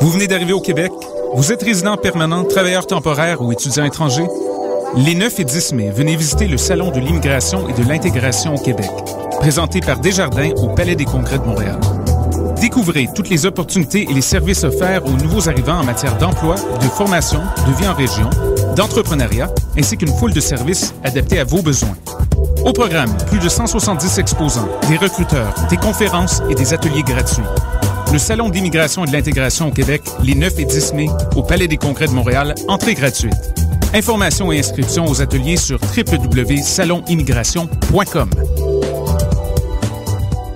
Vous venez d'arriver au Québec? Vous êtes résident permanent, travailleur temporaire ou étudiant étranger? Les 9 et 10 mai, venez visiter le Salon de l'immigration et de l'intégration au Québec, présenté par Desjardins au Palais des Congrès de Montréal. Découvrez toutes les opportunités et les services offerts aux nouveaux arrivants en matière d'emploi, de formation, de vie en région, d'entrepreneuriat, ainsi qu'une foule de services adaptés à vos besoins. Au programme, plus de 170 exposants, des recruteurs, des conférences et des ateliers gratuits. Le Salon d'immigration et de l'intégration au Québec, les 9 et 10 mai, au Palais des Congrès de Montréal, entrée gratuite. Informations et inscriptions aux ateliers sur www.salonimmigration.com.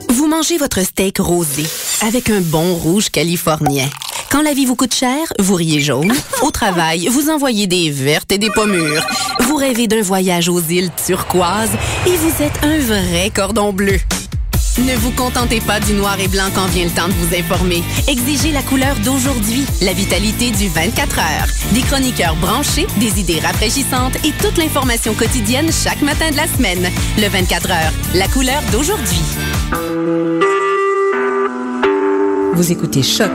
Vous mangez votre steak rosé avec un bon rouge californien. Quand la vie vous coûte cher, vous riez jaune. Au travail, vous envoyez des vertes et des pommures. Vous rêvez d'un voyage aux îles turquoises et vous êtes un vrai cordon bleu. Ne vous contentez pas du noir et blanc quand vient le temps de vous informer. Exigez la couleur d'aujourd'hui, la vitalité du 24 heures. Des chroniqueurs branchés, des idées rafraîchissantes et toute l'information quotidienne chaque matin de la semaine. Le 24 heures, la couleur d'aujourd'hui. Vous écoutez Choc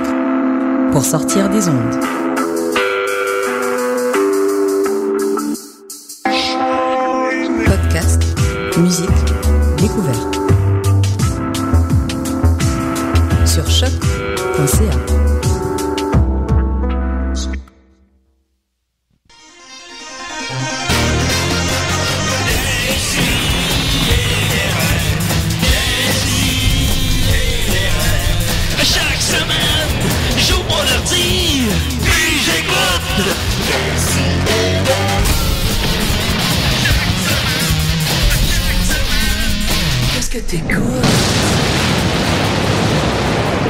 pour sortir des ondes. Podcast, musique, découverte. Sur choc.ca. Chaque semaine, j'ouvre mon ordi, puis j'écoute. Qu'est-ce que t'écoutes?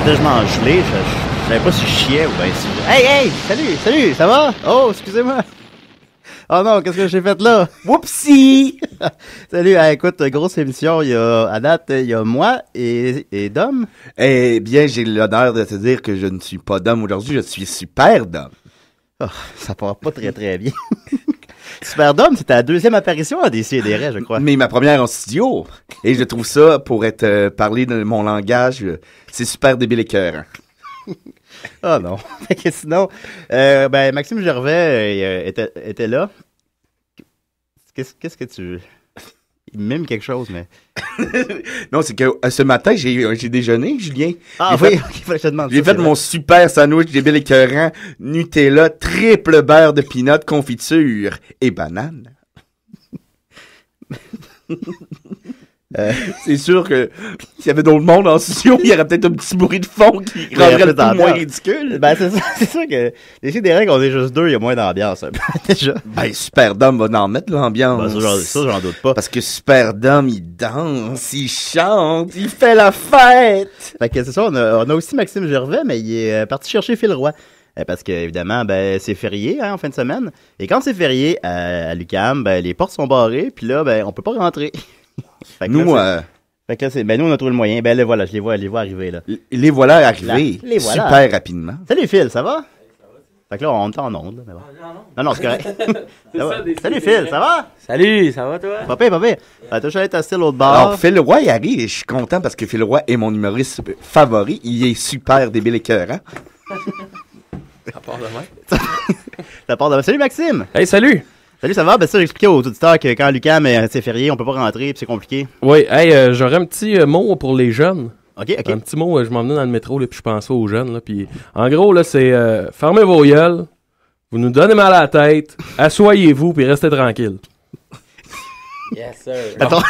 Je m'en gelé, je savais pas si je chiais ou bien si... Hey, salut, ça va? Oh, excusez-moi. Oh non, qu'est-ce que j'ai fait là? Whoopsie! Salut, écoute, grosse émission, à date, il y a moi et Dom. Eh bien, j'ai l'honneur de te dire que je ne suis pas Dom aujourd'hui, je suis Super Dom. Oh, ça part pas très très bien. Super Dom, c'est ta deuxième apparition à Décideret, je crois. Mais ma première en studio. Et je trouve ça, pour être parler de mon langage, c'est super débile et écœurant. Oh non. Sinon, Maxime Gervais était là. Qu'est-ce que tu... Il mime quelque chose, mais... Non, c'est que ce matin, j'ai déjeuné, Julien. Ah oui, ok, je te demande. J'ai fait mon super sandwich débile et écœurant, Nutella, triple beurre de peanut, confiture et banane. C'est sûr que s'il y avait d'autres monde en studio, il y aurait peut-être un petit bruit de fond qui rendrait le tout moins ridicule. Ben, c'est sûr que les des règles, on est juste deux, il y a moins d'ambiance, un peu, déjà. Ben, Super Dom va en mettre l'ambiance. Ben, ça, j'en doute pas. Parce que Super Dom, il danse, il chante, il fait la fête. Fait que c'est ça, on a aussi Maxime Gervais, mais il est parti chercher Phil Roy. Parce que, évidemment, ben, c'est férié, en fin de semaine. Et quand c'est férié, à l'UQAM, ben, les portes sont barrées, puis là, ben, on peut pas rentrer. Fait que nous, là, nous, on a trouvé le moyen. Ben, là, voilà, je les vois arriver, là. Les voilà arriver. Les voilà. Super rapidement. Salut, Phil, ça va? Fait que là, on est en onde, là. Mais bon. Non, c'est correct. Salut, Phil, ça va? Salut, ça va, toi? Papa. T'as juste allé tester l'autre bord. Alors, Phil Roy, il arrive et je suis content parce que Phil Roy est mon humoriste favori. Il est super débile et écœurant. Ça part demain. Ça part demain. Salut Maxime! Hey, salut! Salut, ça va? Ben ça, j'expliquais aux auditeurs que quand l'UQAM c'est férié, on peut pas rentrer, puis c'est compliqué. Oui, hey, j'aurais un petit mot pour les jeunes. OK. Un petit mot, je m'emmenais dans le métro, là, puis je pensais aux jeunes. Là, puis en gros, là, c'est fermez vos gueules, vous nous donnez mal à la tête, asseyez-vous, puis restez tranquille. Yes, sir.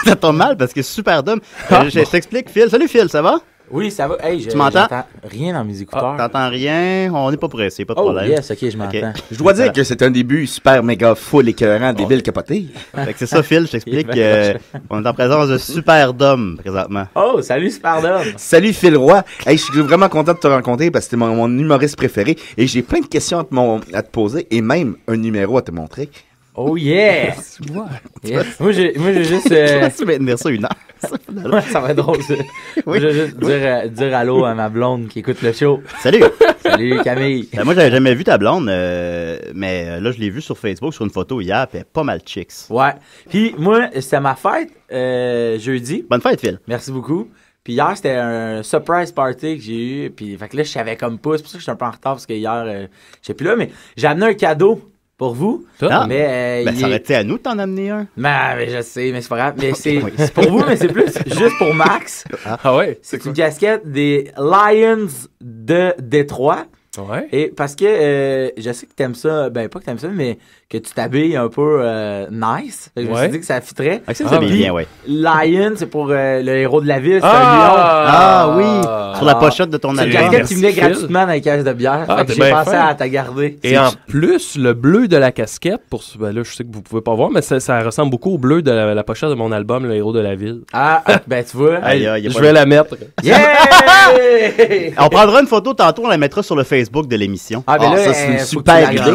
Ça tombe mal parce que c'est super dumb. Je t'explique, Phil. Salut Phil, ça va? Oui, ça va. Hey, tu m'entends? J'entends rien dans mes écouteurs. T'entends rien? On n'est pas pressé, pas de Oh, problème. yes, ok, je m'entends. Okay. Je dois dire que c'est un début super méga full écœurant, débile capoté. Fait que c'est ça, Phil, je t'explique qu'on est en présence de super d'hommes présentement. Oh, salut, Superdome! Salut Phil Roy. Hey, je suis vraiment content de te rencontrer parce que t'es mon humoriste préféré et j'ai plein de questions à te poser et même un numéro à te montrer. Oh, yes! Yes. Moi, j'ai juste... Tu vas tenir ça une heure. Ouais, ça va être drôle, ça. Moi, je vais juste dire allô à ma blonde qui écoute le show. Salut! Salut, Camille! Moi, j'avais jamais vu ta blonde, mais là, je l'ai vue sur Facebook, sur une photo hier, puis elle est pas mal chicks. Ouais. Puis moi, c'était ma fête jeudi. Bonne fête, Phil! Merci beaucoup. Puis hier, c'était un surprise party que j'ai eu. Puis fait que là, je savais comme pas. C'est pour ça que je suis un peu en retard parce que hier, j'étais plus là. Mais j'ai amené un cadeau pour vous. Ah, mais ça aurait été à nous de t'en amener un. Mais je sais, mais c'est pas grave. Mais c'est pour vous, mais c'est plus juste pour Max. Ah ouais? C'est une casquette des Lions de Détroit. Ouais. Et parce que je sais que t'aimes ça, ben pas que t'aimes ça, mais que tu t'habilles un peu nice. Fait que je me suis dit que ça fitterait. Ça s'habille bien, ouais. Lion, c'est pour le héros de la ville, c'est un Ah lion. Oui, sur la pochette de ton album. C'est une casquette qui venait gratuitement dans les caisses de bière. Fait que j'ai pensé à t'a garder. Et en plus, le bleu de la casquette, ben là, je sais que vous pouvez pas voir, mais ça ressemble beaucoup au bleu de la pochette de mon album, Le héros de la ville. Ah, ben tu vois. Je vais la mettre. Yeah! On prendra une photo tantôt, on la mettra sur le Facebook de l'émission. Ah, ben là, ça, c'est une super idée.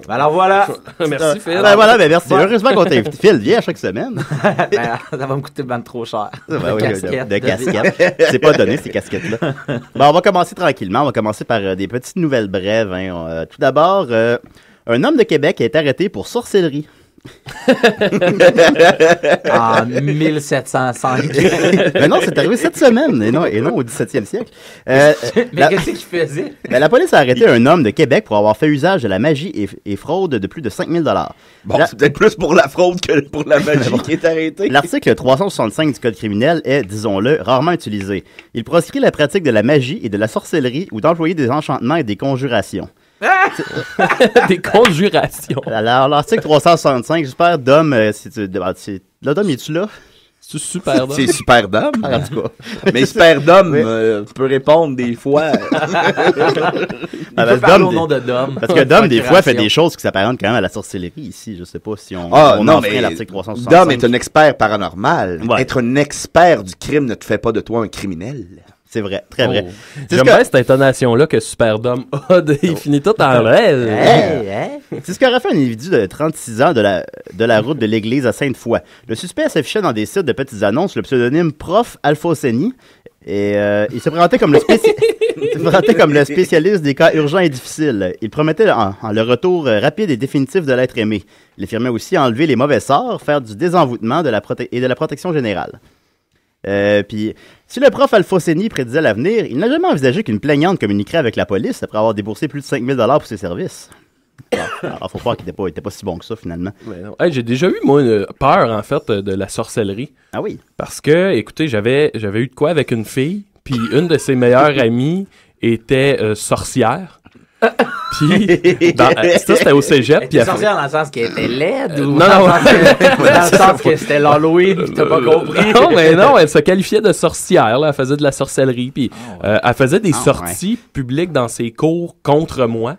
Ben alors voilà. Merci, Phil. Ben voilà, ben merci. Heureusement qu'on t'invite. Phil, viens à chaque semaine. Ben, ça va me coûter ben trop cher. De casquettes. C'est pas donné, ces casquettes-là. Bon, on va commencer tranquillement. On va commencer par des petites nouvelles brèves. Hein. Tout d'abord, un homme de Québec a été arrêté pour sorcellerie. En 1705. Mais non, c'est arrivé cette semaine, et non au 17e siècle. Mais qu'est-ce qu'il faisait? La police a arrêté un homme de Québec pour avoir fait usage de la magie et fraude de plus de 5 000 $. Bon, c'est peut-être plus pour la fraude que pour la magie qui est arrêtée. L'article 365 du Code criminel est, disons-le, rarement utilisé. Il proscrit la pratique de la magie et de la sorcellerie ou d'employer des enchantements et des conjurations. Des conjurations. Alors, l'article 365, j'espère, Dom, là, Dom, es-tu là? C'est super Dom. C'est super Dom. En tout cas. Mais super Dom peut répondre des fois. Il peut parler au nom de Dom. Parce que Dom, des fois, fait des choses qui s'apparentent quand même à la sorcellerie ici. Je sais pas si on enfreint l'article 365. Dom est un expert paranormal. Ouais. Être un expert du crime ne te fait pas de toi un criminel. C'est vrai, très vrai. J'aime bien cette intonation-là que Superdome a. Il finit tout en rêve. C'est ce qu'aurait fait un individu de 36 ans de la route de l'église à Sainte-Foy. Le suspect s'affichait dans des sites de petites annonces, le pseudonyme Prof Alphocénie. Et il se présentait comme le spécialiste des cas urgents et difficiles. Il promettait le retour rapide et définitif de l'être aimé. Il affirmait aussi enlever les mauvais sorts, faire du désenvoûtement et de la protection générale. Puis, si le prof Alphocénie prédisait l'avenir, il n'a jamais envisagé qu'une plaignante communiquerait avec la police après avoir déboursé plus de 5 000 $ pour ses services. Alors, faut croire qu'il était pas si bon que ça, finalement. Hey, j'ai déjà eu, moi, peur, en fait, de la sorcellerie. Ah oui? Parce que, écoutez, j'avais eu de quoi avec une fille, puis une de ses meilleures amies était sorcière. Puis, ça, c'était au cégep. Puis sorcière dans le sens qu'elle était laide ou non, dans le sens que c'était l'Halloween pis t'as pas compris? Non, mais non, elle se qualifiait de sorcière, là. Elle faisait de la sorcellerie, puis elle faisait des sorties publiques dans ses cours contre moi.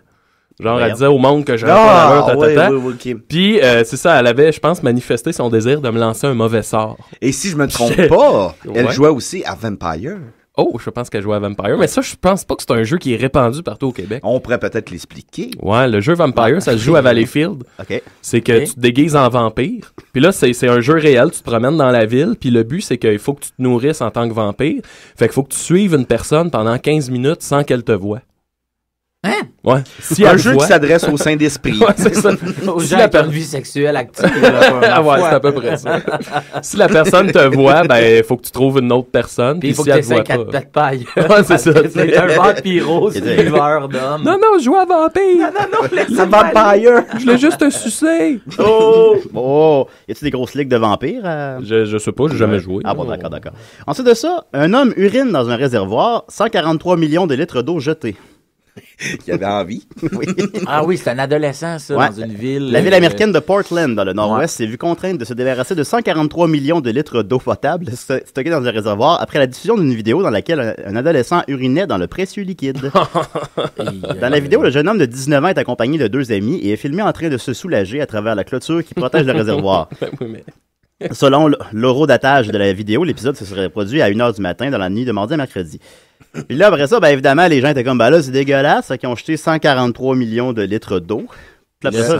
Genre, elle disait au monde que j'avais pas la meurtre, Puis, c'est ça, elle avait, je pense, manifesté son désir de me lancer un mauvais sort. Et si je me trompe pas, elle jouait aussi à Vampire. Oh, je pense qu'elle jouait à Vampire. Mais ça, je pense pas que c'est un jeu qui est répandu partout au Québec. On pourrait peut-être l'expliquer. Ouais, le jeu Vampire, ça se joue à Valleyfield. OK. C'est que tu te déguises en vampire. Puis là, c'est un jeu réel. Tu te promènes dans la ville. Puis le but, c'est qu'il faut que tu te nourrisses en tant que vampire. Fait qu'il faut que tu suives une personne pendant 15 minutes sans qu'elle te voie. Hein? Ouais. Si Un elle jeu voit- qui s'adresse au sein d'esprit. Ouais, c'est ça. Aux Si gens la qui ont per- une vie sexuelle active. Là, Ouais, c'est à peu près ça. Si la personne te voit, ben, il faut que tu trouves une autre personne. Puis il faut si que elle te tu essaies voit 4 pas. pattes paille. Ouais, c'est ça. C'est un vampiro, suiveur d'homme. Non, non, je joue à vampire. non, laisse Un vampire! Je voulais juste te sucer. Oh! Y a-tu des grosses ligues de vampires? Je sais pas, j'ai jamais joué. Ah bon, d'accord. Ensuite de ça, un homme urine dans un réservoir, 143 millions de litres d'eau jetée. Il avait envie. Oui. Ah oui, c'est un adolescent, ça, Ouais. dans une ville. La ville américaine de Portland, dans le nord-ouest, s'est vue contrainte de se débarrasser de 143 millions de litres d'eau potable stockée dans un réservoir après la diffusion d'une vidéo dans laquelle un adolescent urinait dans le précieux liquide. Dans la vidéo, le jeune homme de 19 ans est accompagné de 2 amis et est filmé en train de se soulager à travers la clôture qui protège le réservoir. Oui, mais... Selon l'horodatage de la vidéo, l'épisode se serait produit à 1h du matin dans la nuit de mardi à mercredi. Puis là, après ça, ben évidemment, les gens étaient comme, ben là, c'est dégueulasse, ils ont jeté 143 millions de litres d'eau. Puis après ça,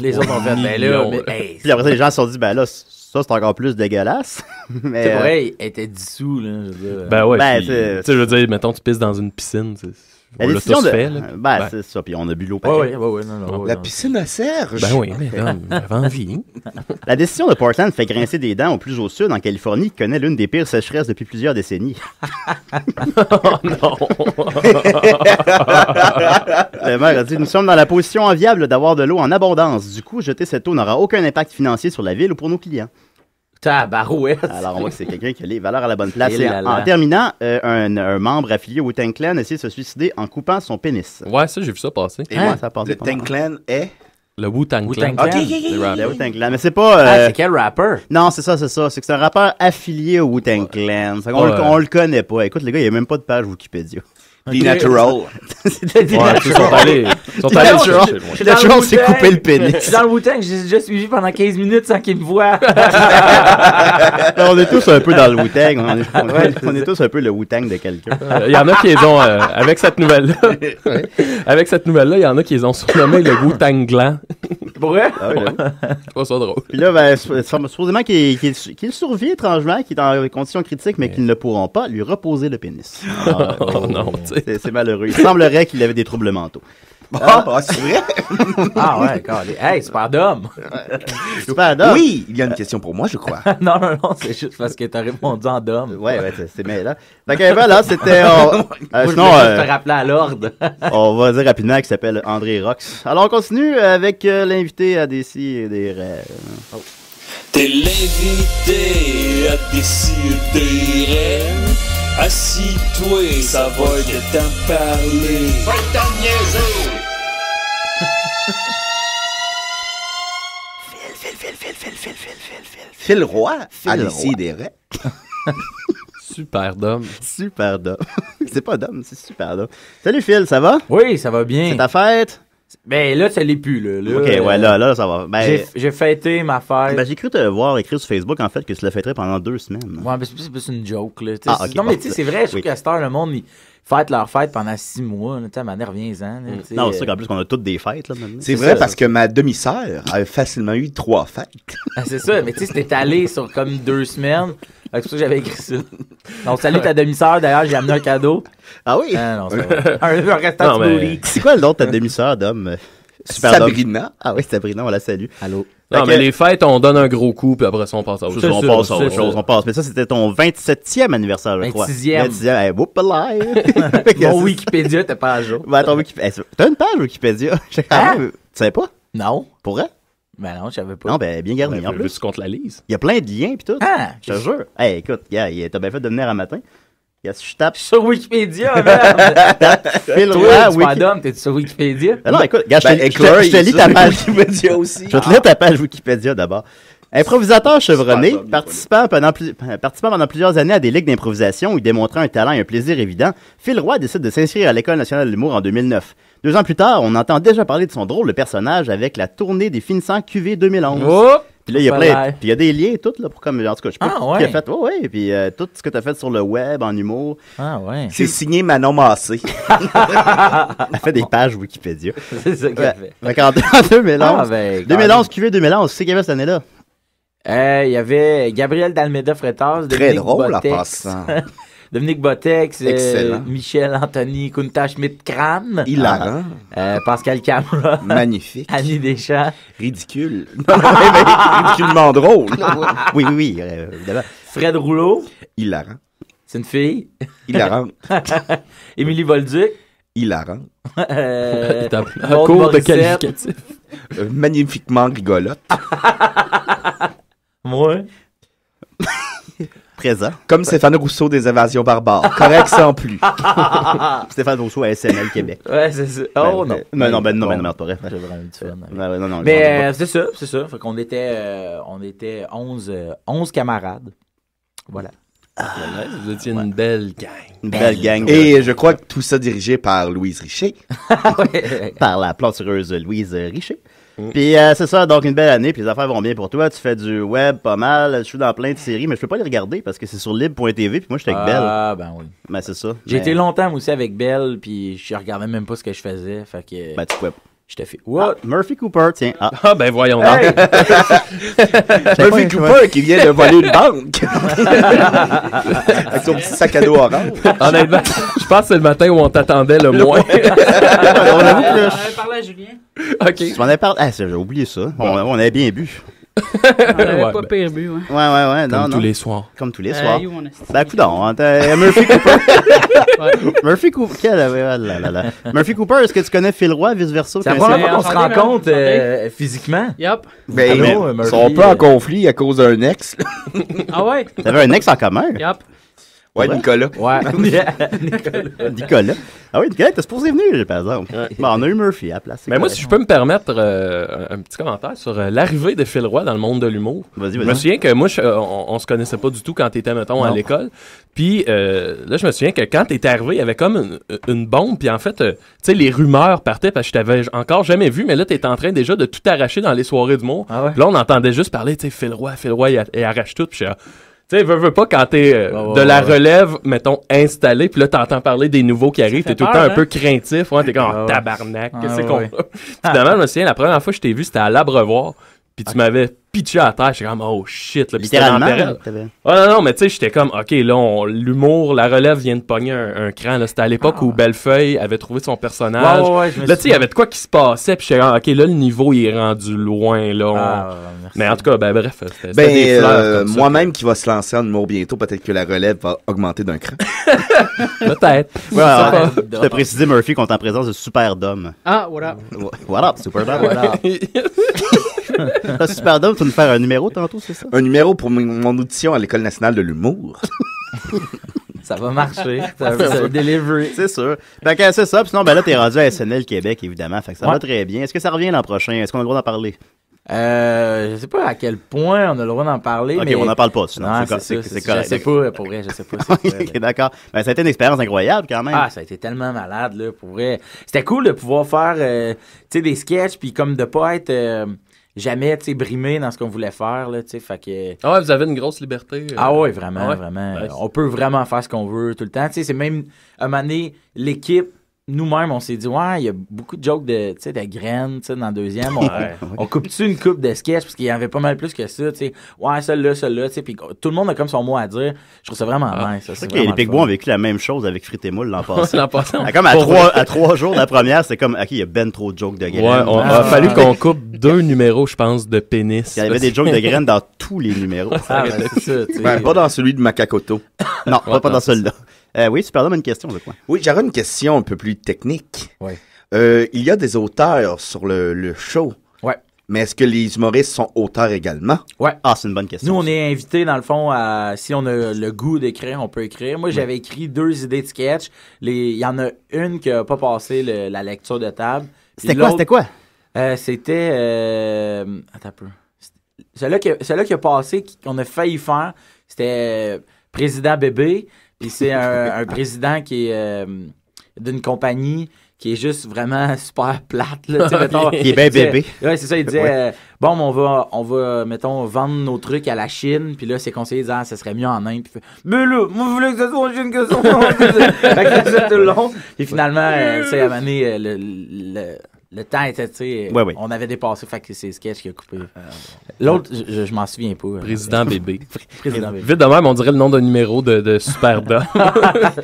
Les autres ont fait, ben là, hey, puis après ça, les gens se sont dit, ben là, ça, c'est encore plus dégueulasse. Mais, c'est vrai, il était dissous, là, je veux dire. Ben ouais, Ben, puis, c'est- tu sais, je veux dire, mettons, tu pisses dans une piscine, la on l'a décision tous de... fait, là. Ben, Ouais. c'est ça, puis on a bu l'eau Ouais, paquet. non. La piscine à Serge. Ben oui, mais non, j'avais envie. La décision de Portland fait grincer des dents au plus au sud, en Californie, qui connaît l'une des pires sécheresses depuis plusieurs décennies. Oh non! Le maire a dit, nous sommes dans la position enviable d'avoir de l'eau en abondance. Du coup, jeter cette eau n'aura aucun impact financier sur la ville ou pour nos clients. Tabarouette. Alors, on voit que c'est quelqu'un qui a les valeurs à la bonne place. Et Et là là. en terminant, un membre affilié au Wu-Tang Clan a essayé de se suicider en coupant son pénis. Ouais, ça, j'ai vu ça passer. Et moi, ça a passé Le pas mal. Tank Clan est... Le Wu-Tang Clan. Wu-Tang Clan. Ok, Les rappers. Le Wu-Tang Clan. Mais c'est pas... Ah, c'est quel rapper? Non, c'est ça. C'est que c'est un rappeur affilié au Wu-Tang Clan. C'est qu'on Ouais. on le connaît pas. Écoute, les gars, il n'y a même pas de page Wikipédia. The Natural. C'était Ouais, ils sont allés le chercher loin. Le Natural s'est coupé le Je pénis. suis dans le Wu-Tang, j'ai déjà suivi pendant 15 minutes sans qu'il me voie. On est tous un peu dans le Wu-Tang. On est tous un peu le Wu-Tang de quelqu'un. Il y en a qui les ont, avec cette nouvelle-là, avec cette nouvelle-là, il y en a qui les ont surnommé le Wu-Tang Clan. Pour vrai? Ah oui, là. C'est pas ça drôle. Puis là, ben, supposément qu'il survit étrangement, qu'il est en condition critique, mais qu'ils ne pourront pas lui reposer le pénis. Alors, Oh non, tu sais. c'est malheureux. Il semblerait qu'il avait des troubles mentaux. C'est vrai? Ah ouais, d'accord. Hey, super d'homme. Super d'homme. Oui, il y a une question pour moi, je crois. non, c'est juste parce que t'as répondu en d'homme. Ouais, c'est mais là. Fait que voilà, c'était. Moi, je sinon, voulais juste te rappeler à l'ordre. on va dire rapidement qu'il s'appelle André Rox. Alors, on continue avec l'invité à des si et des rêves. T'es l'invité à décider. Assis-toi, ça va que t'en parler. Va t'en niaiser! Phil Roy, Phil à Roy. décider. Super d'homme. Super d'homme. C'est pas d'homme, c'est super d'homme. Salut Phil, ça va? Oui, ça va bien. C'est ta fête? Ben là, ça l'est plus, là. Ok, ouais, là, ça va. Ben, J'ai fêté ma fête. ben, j'ai cru te voir écrire sur Facebook, en fait, que tu l'as fêterais pendant 2 semaines. Ouais, mais c'est plus une joke, là. Ah, ok, non, mais bon, tu sais, c'est vrai, je trouve oui. qu'à cette heure, le monde, ils fêtent leur fête pendant 6 mois. Tu sais, à ma mère, reviens-en. là, tu sais. Non, c'est sûr qu'en plus qu'on a toutes des fêtes, là, maintenant. C'est vrai parce que ma demi-sœur a facilement eu 3 fêtes. Ah, c'est ça, mais tu sais, c'était étalé sur comme 2 semaines. C'est pour ça que j'avais écrit ça. Donc, salut ta demi-sœur, d'ailleurs, j'ai amené un cadeau. Ah oui? Ah non, c'est vrai. un restant Non, de mais- booty. C'est quoi le nom de ta demi-sœur d'homme? Super d'homme. Sabrina. Ah oui, Sabrina, on la salue. Allô? Non, Fait mais que- les fêtes, on donne un gros coup, puis après ça, on passe à autre Ça, chose. on ça, passe à c'est autre chose, ça. on passe. Mais ça, c'était ton 27e anniversaire, je crois. 26e. 26e. Hey, whoop Mon Wikipédia, t'es pas à jour. Ben, ton Wikipédia. T'as une page Wikipédia? Tu savais pas? Non. Pour vrai? Ben non, je savais pas. Non, ben, bien garni, en plus. Tu comptes la lise? Il y a plein de liens, pis tout. Ah! Je te jure. Hey, écoute, gars, t'as bien fait de venir un matin. Gars, si je tape Sur Wikipédia, merde! Phil Toi, Roy, Super Wiki... d'homme, t'es sur Wikipédia? Ah non, écoute, gars, je Ben, te lis ta page. Wikipédia aussi. Je vais te lire ta page Wikipédia d'abord. Improvisateur chevronné, Super, participant pendant plusieurs années à des ligues d'improvisation où il démontrait un talent et un plaisir évident, Phil Roy décide de s'inscrire à l'École nationale de l'humour en 2009. 2 ans plus tard, on entend déjà parler de son drôle de personnage avec la tournée des finissants QV 2011. Oh! Puis là, il y a Pas plein, l'air. puis il y a des liens et tout, là, pour comme, en tout cas, je sais pas Ah, tout ce qu'il a ouais. fait. Ouais, puis tout ce que tu as fait sur le web, en humour. Ah ouais. C'est signé Manon Massé. Elle fait des pages Wikipédia. C'est ça qu'elle fait. Fait qu'en 2011, Ah, ben, 2011, QV 2011, c'est qu'il y avait cette année-là. Il y avait Gabriel d'Almeida Freitas. Très Dominique drôle en Botex. passant. Dominique Botex, Michel Anthony Kunta Schmidt-Kram. Hilarant. Pascal Camera. Magnifique. Annie Deschamps. Ridicule. Ridiculement drôle. Oui, évidemment. Fred Rouleau. Hilarant. C'est une fille. Hilarant. Émilie Bolduc. Hilarant. Un cours de qualificatif. Magnifiquement rigolote. Moi. Présent. Comme Stéphane Rousseau des Évasions barbares. Correct sans plus. Stéphane Rousseau à SNL Québec. Ouais, c'est ça. Oh non. Non, pas vrai. J'ai vraiment du fun. Non, mais c'est ça. Fait qu'on était 11 camarades. Voilà. Vous étiez une belle gang. Une belle gang. Et je crois que tout ça dirigé par Louise Richer. Par la plantureuse Louise Richer. Puis c'est ça, donc une belle année, puis les affaires vont bien pour toi. Tu fais du web pas mal, je suis dans plein de séries, mais je peux pas les regarder parce que c'est sur lib.tv, puis moi j'étais avec Belle. Ah, ben oui. Ben c'est ça. J'ai été longtemps moi aussi avec Belle, puis je regardais même pas ce que je faisais. Fait que. Ben tu pouvais. Je t'ai fait. What? Murphy Cooper, tiens. Ah, ben voyons donc. Hey! Murphy Cooper qui vient de voler une banque. Avec son petit sac à dos orange. Honnêtement, je pense que c'est le matin où on t'attendait le moins. On avoue que là, parlé à Julien. OK. je m'en avais parlé. Ah, j'ai oublié ça. On avait bien bu. On avait Ouais, pas ben. pire but, ouais. Ouais, non, Comme tous non. les soirs. Comme tous les soirs. You, on est- Ben, coudonc, hein, Murphy Cooper. Murphy Cooper. Murphy Cooper, est-ce que tu connais Phil Roy, vice-versa? C'est la Tu première connais- fois qu'on se Enchanté, rencontre man. physiquement. Yup. Ben, Allô, ils Murphy, sont un peu en conflit à cause d'un ex. Ah ouais? T'avais un ex en commun? Yup. Ouais, Ouais. Nicolas. Ouais. Nicolas. Ah oui, Nicolas, t'es supposé venir, par exemple. Bon, on a eu Murphy à la place. c'est Mais moi, correct. si je peux me permettre un petit commentaire sur l'arrivée de Phil Roy dans le monde de l'humour. Vas-y, Je me vas-y. souviens que moi, on se connaissait pas du tout quand t'étais, mettons, à Non. l'école. Puis là, je me souviens que quand t'étais arrivé, il y avait comme une bombe. Puis en fait, tu sais, les rumeurs partaient parce que je t'avais encore jamais vu. Mais là, t'étais en train déjà de tout arracher dans les soirées d'humour. Ah ouais? Puis là, on entendait juste parler, tu sais, Phil Roy, il arrache tout. Puis je suis tu sais, veux pas quand t'es de la relève, mettons, installé, puis là, t'entends parler des nouveaux qui arrivent, t'es fait tout le temps peur, un peu craintif, ouais, t'es comme, Ah ouais. tabarnak, qu'est-ce Ah qu'on ouais. Finalement, je me souviens, la première fois que je t'ai vu, c'était à l'Abreuvoir, puis tu m'avais pitché à terre, j'étais comme, oh shit, là, puis c'était dans la Littéralement. période. Oh non, mais tu sais, j'étais comme, ok, là, l'humour, la relève vient de pogner un cran, là, c'était à l'époque où Bellefeuille avait trouvé son personnage. Ouais, je me Là, tu sais, il y souviens. avait de quoi qui se passait, puis j'étais comme, ok, là, le niveau, il est rendu loin, là. Merci. Mais en tout cas, ben bref, c'était Ben, des fleurs comme ça. moi-même qui va se lancer en humour bientôt, peut-être que la relève va augmenter d'un cran. Peut-être. Ouais, alors, je te précisais, Murphy, qu'on est en présence de Superdome. Ah, what up? What up, Superdome? Voilà. Superdome, tu vas nous faire un numéro tantôt, c'est ça? Un numéro pour mon audition à l'École nationale de l'humour. Ça va marcher. Ça va delivery. C'est sûr. Fait que c'est ça. Puis sinon, ben là, t'es rendu à SNL Québec, évidemment. Fait que ça Ouais. va très bien. Est-ce que ça revient l'an prochain? Est-ce qu'on a le droit d'en parler? Je sais pas à quel point on a le droit d'en parler, Ok, mais... on n'en parle pas, sinon. Non, c'est c'est ça. c'est Je correct. sais pas, pour vrai, je sais pas. c'est vrai. Ok, d'accord. Ben, ça a été une expérience incroyable, quand même. Ah, ça a été tellement malade, là, pour vrai. C'était cool de pouvoir faire, tu sais, des sketchs, puis comme de pas être jamais, tu sais, brimé dans ce qu'on voulait faire, là, tu sais, fait que... Ah ouais, vous avez une grosse liberté. Ah ouais, vraiment, Ah ouais? vraiment. Nice. On peut vraiment faire ce qu'on veut tout le temps. Tu sais, c'est même, à un moment donné, l'équipe, nous-mêmes, on s'est dit, ouais, il y a beaucoup de jokes de, tu sais, de graines, tu sais, dans le deuxième. On coupe-tu une coupe de sketch, parce qu'il y avait pas mal plus que ça, tu sais. Ouais, celle-là, tu sais, puis tout le monde a comme son mot à dire. Je trouve ça vraiment nice. Ça, C'est vrai que les Picbois ont vécu la même chose avec Frites et Moules l'an passé. L'an passé, on- Comme à 3 jours de la première, c'était comme, ok, il y a ben trop de jokes de graines. Ouais, on a fallu qu'on coupe 2 numéros, je pense, de pénis. Il y avait des jokes de graines dans tous les numéros. Ah, ben, c'est ça, tu sais. Ben, pas dans celui de Macacoto. Non, pas dans non, celui-là. Oui, Superdome a une question, je crois. Oui, j'aurais une question un peu plus technique. Ouais. Il y a des auteurs sur le show. Ouais. Mais est-ce que les humoristes sont auteurs également? Ouais. Ah, c'est une bonne question. Nous, on est invités, dans le fond, à si on a le goût d'écrire, on peut écrire. Moi, j'avais écrit 2 idées de sketch. Il y en a une qui n'a pas passé la lecture de table. C'était quoi? C'était quoi? C'était... Attends un peu. Celui-là qui a passé, qu'on a failli faire, c'était Président Bébé. Puis c'est un président qui est d'une compagnie qui est juste vraiment super plate. Là, mettons, Il est bien bébé. Ouais, c'est ça. Il disait, bon, mais on va, mettons, vendre nos trucs à la Chine. Puis là, ses conseillers disaient, ça serait mieux en Inde. Puis il fait, mais là, moi, je voulais que ça soit en Chine que ça. Fait que ça tout le long. Puis finalement, tu sais, à un moment donné, le temps était, tu sais, Ouais. on avait dépassé, fait que c'est le sketch qui a coupé. L'autre, je m'en souviens pas. Président bébé. Président bébé. Vite de même, on dirait le nom d'un numéro de Superdome.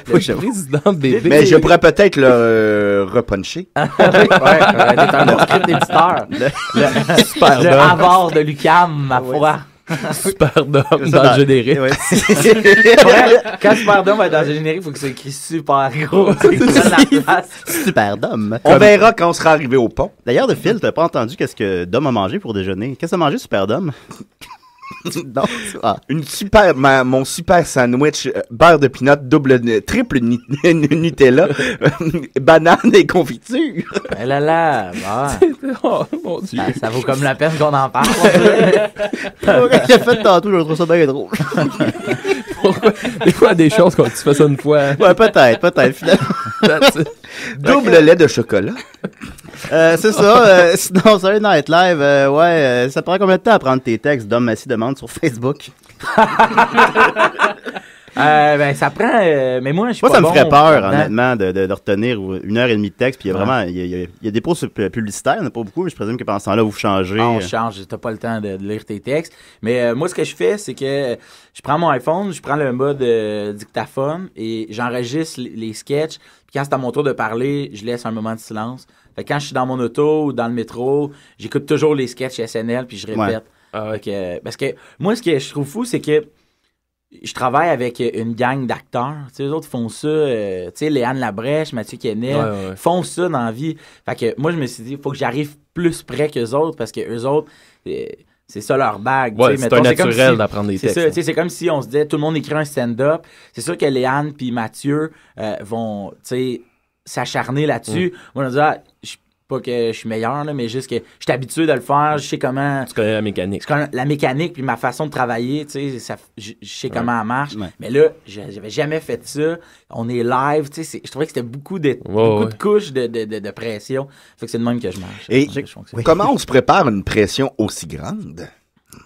Président bébé. Mais je pourrais peut-être le repuncher. T'es un bon script éditeur. Le Superdome. avare de Lucam, ma foi. Superdome dans le générique. Ouais. Quand Superdome va être dans le générique, il faut que c'est écrit super gros. Tu sais, qu'il donne la place. Super Dom. On verra quand on sera arrivé au pont. D'ailleurs, de Phil, t'as pas entendu qu'est-ce que Dom a mangé pour déjeuner? Qu'est-ce que a mangé Super Dom? Non. Mon super sandwich beurre de pinot triple Nutella, banane et confiture. Eh là, Oh mon Dieu. ça vaut comme la peine qu'on en parle. J'ai fait tantôt, je trouve ça bien drôle. Pourquoi? Des fois, des choses quand tu fais ça une fois. Ouais, peut-être, finalement. Double lait de chocolat. C'est ça. Sinon, Saturday Night Live, ça prend combien de temps à prendre tes textes? Dom Massy demande sur Facebook. Ben, ça prend. Mais moi, je suis Moi, pas ça me bon ferait peur, là-dedans. honnêtement, de retenir 1h30 de texte. Puis il y a vraiment, il y a des pauses publicitaires, il n'y en a pas beaucoup, mais je présume que pendant ce temps-là, vous changez. On change, t'as pas le temps de lire tes textes. Mais moi, ce que je fais, c'est que je prends mon iPhone, je prends le mode dictaphone et j'enregistre les sketchs. Puis quand c'est à mon tour de parler, je laisse un moment de silence. Fait que quand je suis dans mon auto ou dans le métro, j'écoute toujours les sketchs SNL puis je répète. Ouais. Fait que, parce que moi, ce que je trouve fou, c'est que je travaille avec une gang d'acteurs. Tu sais, eux autres font ça. Tu sais, Léane Labrèche, Mathieu Kennel, font ça dans la vie. Fait que moi, je me suis dit, il faut que j'arrive plus près qu'eux autres parce que eux autres, c'est ça leur bague. Ouais, c'est un naturel d'apprendre des textes. C'est ça, c'est comme si on se disait, tout le monde écrit un stand-up. C'est sûr que Léane puis Mathieu vont, tu sais, s'acharner là-dessus. Moi, je me dis, pas que je suis meilleur, là, mais juste que je suis habitué de le faire. Je sais comment. Tu connais la mécanique. Je connais la mécanique puis ma façon de travailler, tu sais, je sais comment elle marche. Ouais. Mais là, j'avais jamais fait ça. On est live, tu sais, je trouvais que c'était beaucoup de couches de pression. Fait que c'est de même que je marche. Et comment on se prépare une pression aussi grande?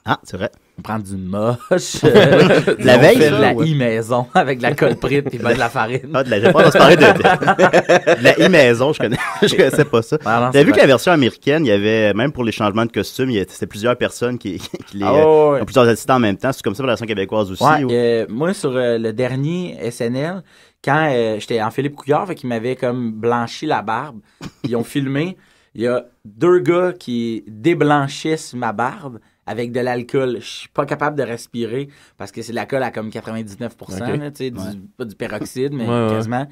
Ah, c'est vrai. On prend du moche. La veille, fait de la e-maison avec de la colle prite et ben de la farine. Ah, j'ai pas entendu parler de la e-maison, je connaissais pas ça. T'as vu que la version américaine, il y avait, même pour les changements de costume, c'était plusieurs personnes qui ont plusieurs assistants en même temps. C'est comme ça pour la version québécoise aussi? Ouais, moi, sur le dernier SNL, quand j'étais en Philippe Couillard, fait qu'ils m'avaient comme blanchi la barbe, ils ont filmé, il y a 2 gars qui déblanchissent ma barbe avec de l'alcool. Je suis pas capable de respirer parce que c'est de l'alcool à comme 99%, là, pas du peroxyde, mais quasiment.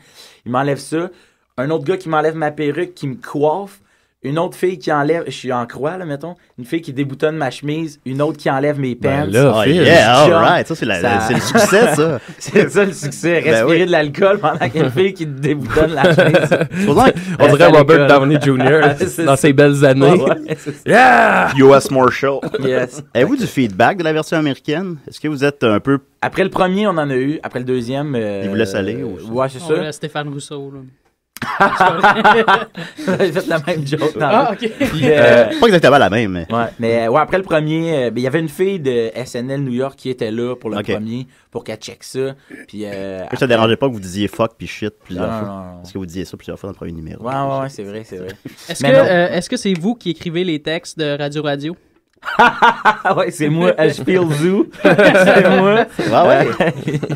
Ils m'enlèvent ça. Un autre gars qui m'enlève ma perruque, qui me coiffe. Une autre fille qui enlève, je suis en croix, là, mettons, une fille qui déboutonne ma chemise, une autre qui enlève mes pants. Ben là, alright, ça, c'est le succès, ça. C'est ça, le succès. Respirer de l'alcool pendant qu'il y a une fille qui déboutonne la chemise. On dirait Robert Downey Jr. dans ses belles années. Yeah! U.S. Marshal. Yes. Avez-vous du feedback de la version américaine? Est-ce que vous êtes un peu... Après le premier, on en a eu. Après le deuxième... Il vous laisse aller? Ouais, c'est ça. Là, Stéphane Rousseau, là. J'ai fait la même joke. OK. Puis, pas exactement la même, mais... Ouais, après le premier, il y avait une fille de SNL New York qui était là pour le premier, pour qu'elle check ça. Puis, ça dérangeait pas que vous disiez fuck puis shit plusieurs fois? Non. Parce que vous disiez ça plusieurs fois dans le premier numéro. Ouais, c'est vrai. Est-ce que c'est vous qui écrivez les textes de Radio? Ouais, c'est moi, je feel Zoo. C'est moi. Ouais.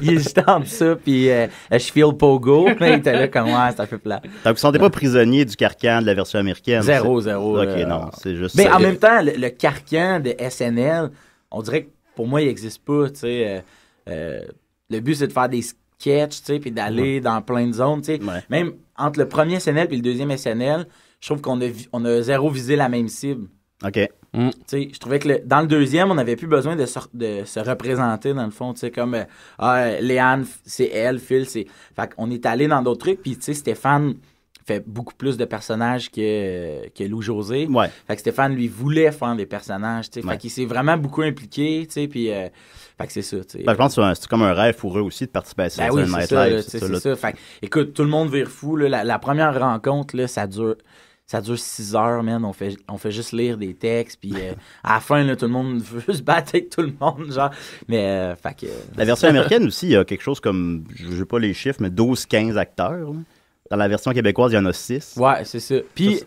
Il est juste entre ça, puis je feel Pogo. Mais il était là comme, c'est un peu plat. Donc, vous ne sentez pas prisonnier du carcan de la version américaine? Zéro. Ok, non, c'est juste mais ça. en même temps, le carcan de SNL, on dirait que pour moi, il n'existe pas, tu sais. Le but, c'est de faire des sketchs, tu sais, puis d'aller dans plein de zones, tu sais. Ouais. Même entre le premier SNL et le deuxième SNL, je trouve qu'on a zéro visé la même cible. OK. Je trouvais que dans le deuxième, on n'avait plus besoin de se représenter, dans le fond. Comme Léane, c'est elle, Phil, c'est. Fait qu'on est allé dans d'autres trucs. Puis, Stéphane fait beaucoup plus de personnages que Lou José. Ouais. Fait que Stéphane, lui, voulait faire des personnages. Fait qu'il s'est vraiment beaucoup impliqué. Puis, fait que c'est ça. Je pense que c'est comme un rêve pour eux aussi de participer à ça. Oui, c'est ça. Fait que, écoute, tout le monde vire fou. Là, la première rencontre, là, ça dure 6 heures, man. On fait juste lire des textes, puis à la fin, là, tout le monde veut se battre avec tout le monde, genre. Mais, fait que... La version américaine aussi, il y a quelque chose comme, je sais pas les chiffres, mais 12-15 acteurs. Là. Dans la version québécoise, il y en a 6. Ouais, c'est ça. Puis,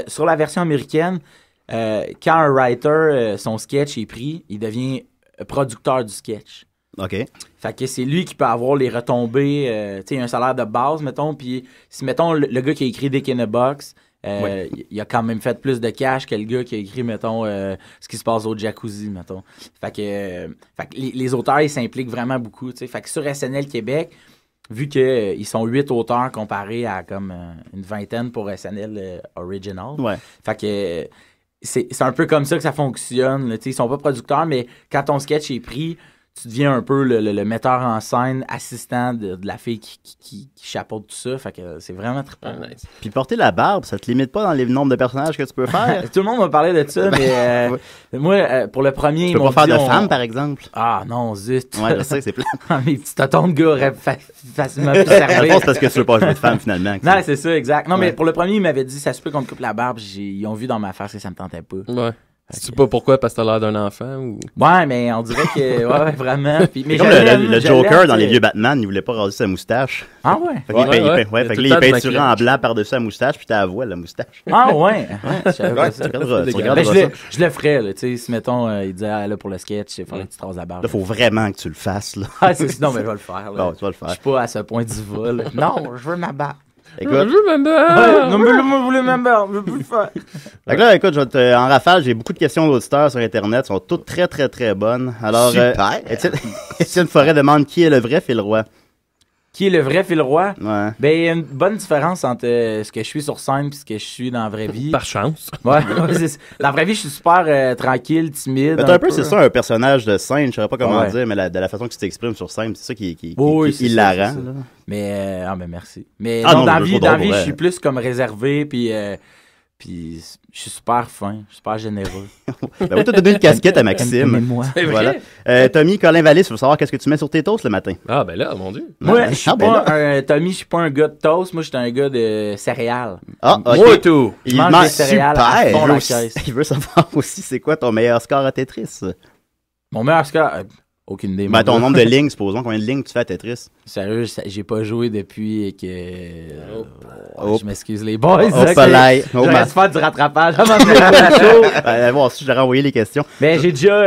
sur la version américaine, quand un writer, son sketch est pris, il devient producteur du sketch. OK. Fait que c'est lui qui peut avoir les retombées, tu sais, un salaire de base, mettons, puis si, mettons, le gars qui a écrit Dick in a Box, il a quand même fait plus de cash que le gars qui a écrit, mettons, ce qui se passe au jacuzzi, mettons. Fait que les auteurs, ils s'impliquent vraiment beaucoup, tu sais. Fait que sur SNL Québec, vu qu'ils sont 8 auteurs comparés à comme une vingtaine pour SNL Original, fait que c'est un peu comme ça que ça fonctionne, là, tu sais. Ils sont pas producteurs, mais quand ton sketch est pris, tu deviens un peu le metteur en scène, assistant de la fille qui chapeaute tout ça. Fait que c'est vraiment trippant. Nice. Puis porter la barbe, ça te limite pas dans le nombre de personnages que tu peux faire? Tout le monde m'a parlé de ça, mais moi, pour le premier... Tu peux pas faire de femme, par exemple? Ah non, zut! Ouais, je sais que c'est plein. Mes petits totons de gars auraient facilement pu servir. C'est parce que tu veux pas jouer de femme, finalement. Non, c'est ça, exact. Non, mais pour le premier, il m'avait dit, ça se peut qu'on te coupe la barbe. Ils ont vu dans ma face que ça me tentait pas. Ouais. Sais-tu pas pourquoi? Parce que t'as l'air d'un enfant? Ou... Ouais, mais on dirait que... Ouais, vraiment. Puis, mais comme le Joker dans les vieux Batman, il voulait pas raser sa moustache. Ah ouais? Fait que il peinturait en blanc par-dessus sa moustache, puis t'as la voix, la moustache. Ah ouais? Tu regarderas ça. Je le ferais, là. Tu sais, si, mettons, il disait, ah, là, pour le sketch, il fallait que tu te rases la barbe. Là, faut vraiment que tu le fasses, là. Ah, c'est sinon, mais je vais le faire, là. Bon, tu vas le faire. Je suis pas à ce point du vol. Non, je veux ma barbe. Écoute. Je veux ma barbe. Non, mais là, moi, je voulais ma barbe. Je veux plus le faire. Fait que là, écoute, en rafale, j'ai beaucoup de questions d'auditeurs sur Internet. Elles sont toutes très, très, très bonnes. Alors, Étienne Forêt demande qui est le vrai Phil Roy. Qui est le vrai Phil Roy? Ouais. Ben, il y a une bonne différence entre ce que je suis sur scène et ce que je suis dans la vraie vie. Par chance. Ouais, dans la vraie vie, je suis super tranquille, timide. Mais un peu, c'est ça, un personnage de scène. Je saurais pas comment dire, mais de la façon que tu t'exprimes sur scène, c'est ça qui hilarant. Mais, merci. Mais dans la vie, je suis plus comme réservé, puis je suis super fin, super généreux. Ben oui, t'as donné une casquette à Maxime. Aimez-moi. Voilà. Tommy, Colin Vallis, il faut savoir qu'est-ce que tu mets sur tes toasts le matin. Ah, ben là, mon Dieu. Moi, Tommy, je suis pas un gars de toast, moi, je suis un gars de céréales. Ah, ok. Moi, tout. Il mange des céréales à fond la caisse. Il veut savoir aussi, c'est quoi ton meilleur score à Tetris? Mon meilleur score... Aucune idée. Ben, ton nombre de lignes, supposons. Combien de lignes tu fais à Tetris? Sérieux, j'ai pas joué depuis que... je m'excuse les boys. J'aurais dû faire du rattrapage. Bon, si je leur ai envoyé les questions. Ben, j'ai déjà,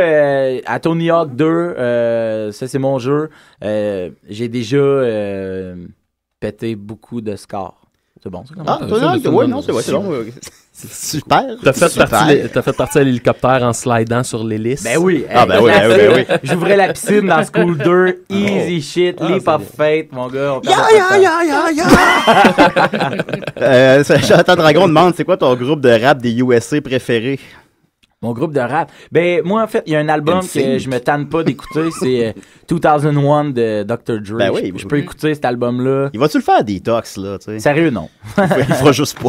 à Tony Hawk 2, ça c'est mon jeu, j'ai déjà pété beaucoup de scores. C'est bon, ça? Oui, non, c'est bon. C'est super. T'as fait partie à l'hélicoptère en slidant sur l'hélice. Ben oui. Ben oui. J'ouvrais la piscine dans School 2. Easy shit. Leap of faith, mon gars. Jonathan Dragon demande, c'est quoi ton groupe de rap des USA préféré? Mon groupe de rap. Ben, moi, en fait, il y a un album que je me tanne pas d'écouter. C'est 2001 de Dr. Dre. Ben oui, je peux écouter cet album-là. Il va-tu le faire Detox, là, tu sais? Sérieux, non. Il fera juste pas.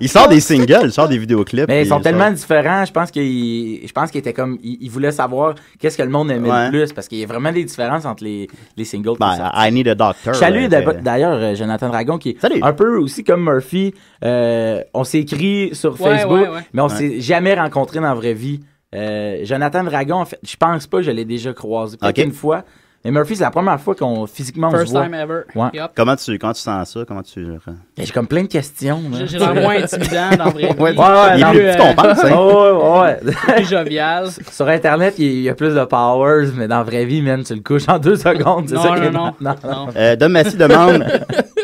Il sort des singles, il sort des vidéoclips. Mais ils sont tellement différents. Je pense qu'il était comme, il voulait savoir qu'est-ce que le monde aimait le plus. Parce qu'il y a vraiment des différences entre les singles. I Need a Doctor. Salut d'ailleurs Jonathan Dragon qui est un peu aussi comme Murphy. On s'est écrit sur Facebook, mais on s'est jamais rencontré dans la vraie vie. Jonathan Dragon, en fait, je pense pas que je l'ai déjà croisé. Peut-être une fois. Mais Murphy, c'est la première fois qu'on physiquement on se voit. First time ever. Ouais. Yep. Comment tu sens ça? J'ai comme plein de questions. J'ai l'air moins intimidant dans la vraie vie. Il est plus petit qu'on pense. Plus jovial. Sur Internet, il y a plus de powers, mais dans la vraie vie, man, tu le couches en 2 secondes. C'est ça non. Dom Massy demande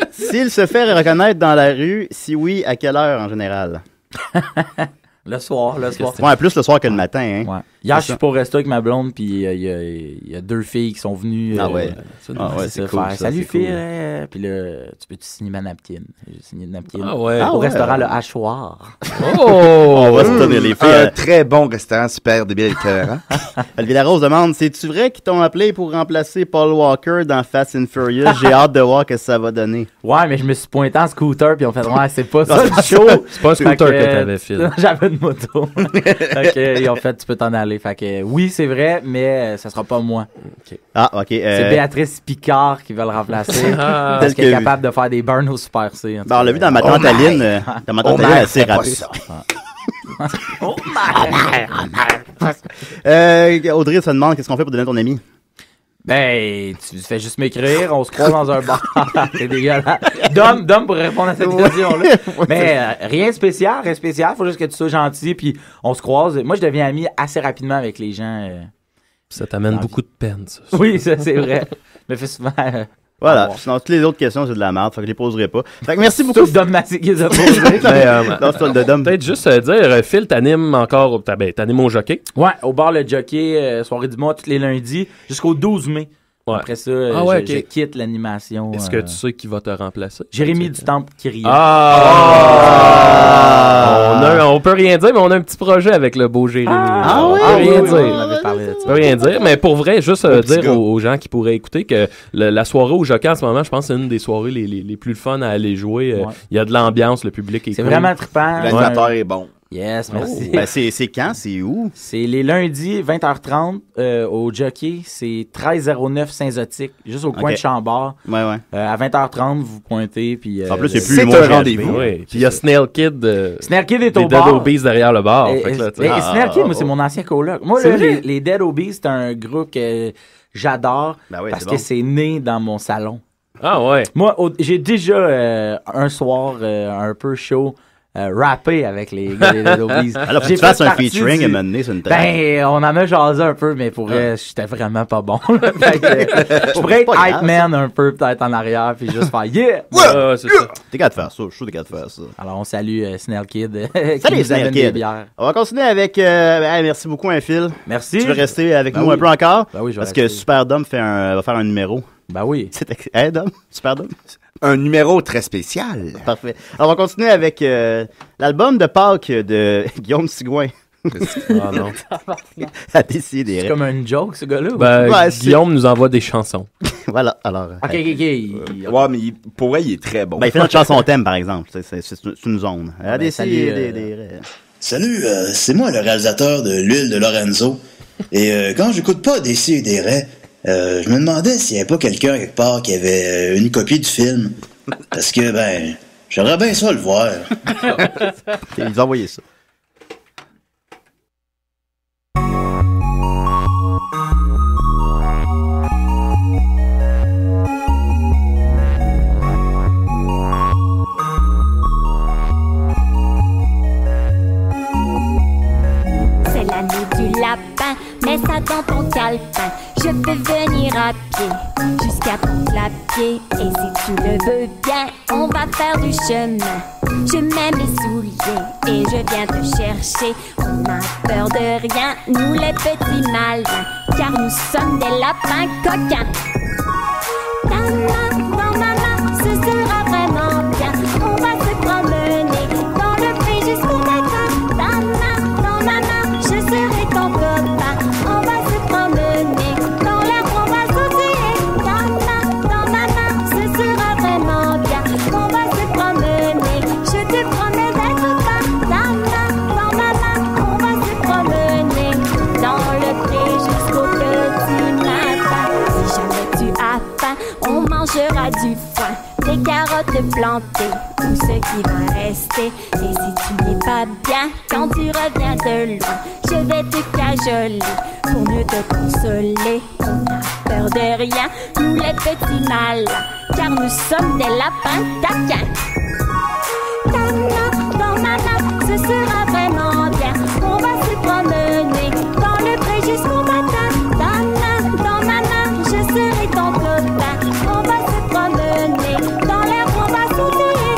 s'il se fait reconnaître dans la rue, si oui, à quelle heure en général? Le soir. Ouais, plus le soir que le matin. Hein. Ouais. Hier, je suis pas resté avec ma blonde, puis il y a 2 filles qui sont venues. C'est cool. Salut, fille. Puis là, tu peux-tu signer ma napkin? J'ai signé une napkin. Au restaurant Le Hachoir. On va se donner les filles. Un très bon restaurant, super débile et cohérent. Olivier Larose demande, c'est-tu vrai qu'ils t'ont appelé pour remplacer Paul Walker dans Fast and Furious? J'ai hâte de voir ce que ça va donner. Ouais, mais je me suis pointé en scooter, puis on fait, c'est pas ça le show. C'est pas un scooter que t'avais, Phil. J'avais une moto. Ils ont fait, tu peux t'en aller. Fait que oui, c'est vrai, mais ça sera pas moi. Okay. Ah, ok. C'est Béatrice Picard qui va le remplacer. Parce qu'elle est capable de faire des burns au Super C. On l'a vu dans ma tante Aline. Dans ma tante Aline, assez rapide. Audrey se demande qu'est-ce qu'on fait pour donner ton ami. Ben, tu fais juste m'écrire, on se croise dans un bar. C'est dégueulasse. Dom pour répondre à cette question-là. Mais rien de spécial, faut juste que tu sois gentil, puis on se croise. Moi, je deviens ami assez rapidement avec les gens. Ça t'amène beaucoup de peine, ça. Oui, ça, c'est vrai. Je me fais souvent... Voilà. Sinon, toutes les autres questions, c'est de la merde. Fait que je les poserai pas. Fait que merci beaucoup. Sauf Dom Massé qui les a posées. Non, c'est de Dom. Peut-être juste dire, Phil, t'animes encore, t'animes au jockey. Ouais, au bar Le Jockey, soirée du mois, tous les lundis, jusqu'au 12 mai. Ouais. Après ça, je quitte l'animation. Est-ce que tu sais qui va te remplacer? Jérémy du Temple qui rit. On peut rien dire, mais on a un petit projet avec le beau Jérémy. On peut rien dire. On peut rien dire, mais pour vrai, juste dire aux gens qui pourraient écouter que la soirée au Jockey en ce moment, je pense que c'est une des soirées les plus fun à aller jouer. Il y a de l'ambiance, le public est C'est cool. vraiment trippant. L'animateur est bon. Yes, merci. Ben, c'est quand? C'est où? C'est les lundis, 20h30, au Jockey. C'est 1309 Saint-Zotique, juste au coin de Chambord. Ouais. À 20h30, vous pointez. Puis, en plus, c'est un rendez-vous. Oui. Puis il y a Snail Kid. Snail Kid est au Dead bar. Obies derrière le bar. Snail Kid, moi, c'est mon ancien coloc. Moi, là, les Dead Obies, c'est un groupe que j'adore parce que c'est né dans mon salon. Ah ouais. Moi, j'ai déjà un soir un peu chaud. Rapper avec les gars des Dead Obies. Alors, tu fasses un featuring à un moment donné sur une table. Ben, on en a jasé un peu, mais pour vrai, j'étais vraiment pas bon. Je pourrais être hype man un peu, peut-être en arrière, puis juste faire yeah! C'est ça. T'es capable de faire ça, je suis sûr que t'es capable de faire ça. Alors, on salue Snail Kid. Salut Snail Kid. On va continuer avec. Merci beaucoup, Phil. Merci. Tu veux rester avec nous un peu encore? Ben oui, je vais Parce que Superdome va faire un numéro. Ben oui. Hey, Dom? Superdome? Un numéro très spécial. Parfait. Alors, on va continuer avec l'album de Pâques de Guillaume Sigouin. Ah non. À décider. C'est comme un joke, ce gars-là? Ben, Guillaume nous envoie des chansons. Voilà, alors. Ok. Ouais, mais pour vrai, il est très bon. Ben, il fait notre chanson thème, par exemple. C'est une zone. À décider. Salut, c'est moi le réalisateur de L'huile de Lorenzo. Et quand j'écoute pas Décideret, je me demandais s'il n'y avait pas quelqu'un quelque part qui avait une copie du film. Parce que, ben, j'aimerais bien ça le voir. Ils ont envoyé ça. C'est l'année du lapin, mets ça dans ton calepin. Je peux venir à pied jusqu'à Pont-la-Pied. Et si tu le veux bien, on va faire du chemin. Je mets mes souliers et je viens te chercher. On n'a peur de rien, nous les petits malins, car nous sommes des lapins coquins. Ce sera vraiment bien. On va se promener dans le pays jusqu'au matin. Je serai ton copain. On va se promener dans l'air, on va sautiller. Ce sera vraiment bien. On va se promener. Je te promets d'être pas. On va se promener dans le pré jusqu'au petit matin. Si jamais tu as faim, on mangera du foin, des carottes plantées, tout ce qui va rester. Et si tu n'es pas bien, quand tu reviens de loin, je vais te cajoler pour mieux te consoler. On n'a peur de rien, nous les petits malins, car nous sommes des lapins taquins. Ce sera vraiment bien. On va se promener dans le pré jusqu'au matin. Je serai ton copain. On va se promener dans l'air, on va sautiller.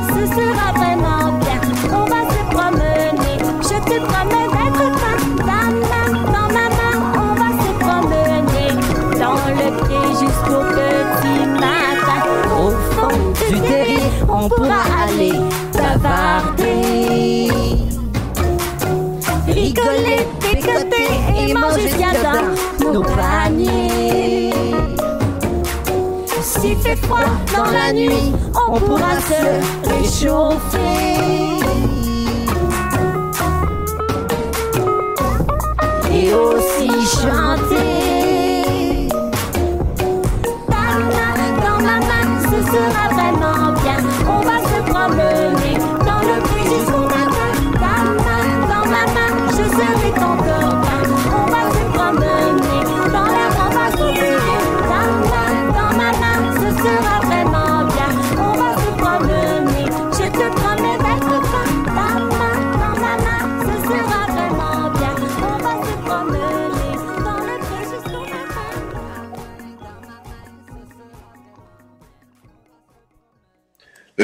Ce sera vraiment bien. On va se promener. Je te promets d'être fin. On va se promener dans le pied jusqu'au petit matin. Au fond du terrier, on pourra aller bavarder, rigoler, picoter et manger bien dans nos paniers. S'il fait froid dans la nuit, on pourra se réchauffer et aussi chanter. Dans ma main, ce sera vraiment bien. On va se promener dans le pré jusqu'au matin. Dans ma main, je serai ton copain. On va se promener dans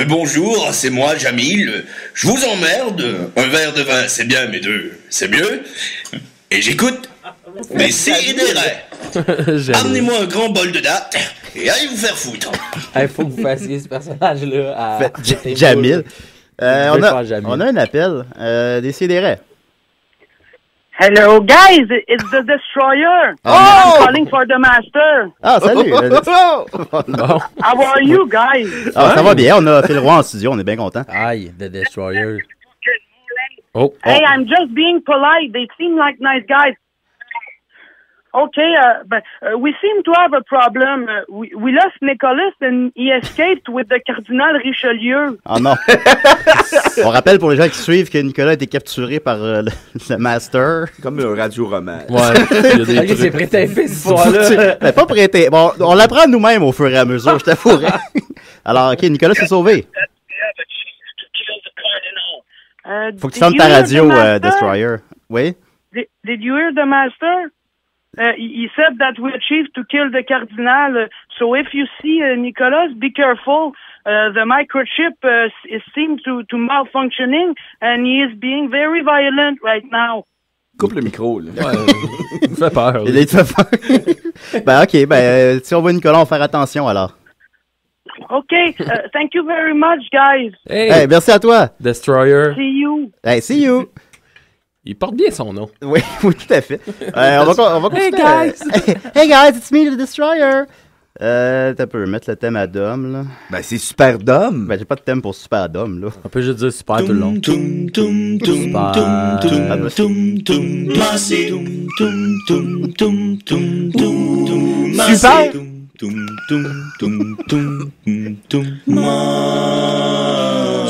Bonjour, c'est moi, Jamil. Je vous emmerde. Un verre de vin, c'est bien, mais deux, c'est mieux. Et j'écoute mes sidérés. Amenez-moi un grand bol de dattes et allez vous faire foutre. Il faut que vous fassiez ce personnage-là à Jamil. On a un appel. Décidérez. Hello, guys. It's the Destroyer. Oh! I'm calling for the Master. Ah, salut. How are you, guys? Ah, ça va bien. On a Phil Roy en studio. On est bien contents. Aïe, The Destroyer. Hey, I'm just being polite. They seem like nice guys. Okay, but we seem to have a problem. We lost Nicholas and he escaped with the Cardinal Richelieu. Ah non. On rappelle pour les gens qui suivent que Nicolas a été capturé par le Master. Comme un radio-roman. Ouais. Ok, c'est prêt-à-fait cette fois-là. Ben, pas prêté. Bon, on l'apprend nous-mêmes au fur et à mesure, je t'avouerai. Alors, ok, Nicolas s'est sauvé. Faut que tu fermes ta radio, Destroyer. Oui? Did you hear the Master? He said that we achieved to kill the Cardinal. So if you see Nicholas, be careful. The microchip seems to malfunctioning, and he is being very violent right now. Coupe le micro, là. Ouais, il me fait peur. Il te fait peur. Ben, ok, ben, si on voit Nicolas, on va faire attention alors. Okay, thank you very much, guys. Hey, merci à toi. Destroyer. See you. Hey, see you. Il porte bien son nom. Oui, oui, tout à fait. On va continuer. Hey, guys. Hey, guys, it's me, the Destroyer. T'as peu mettre le thème à Dom, là. Ben, c'est Super Dom. Ben, j'ai pas de thème pour Super Dom, là. On peut juste dire Super tout le long. Super.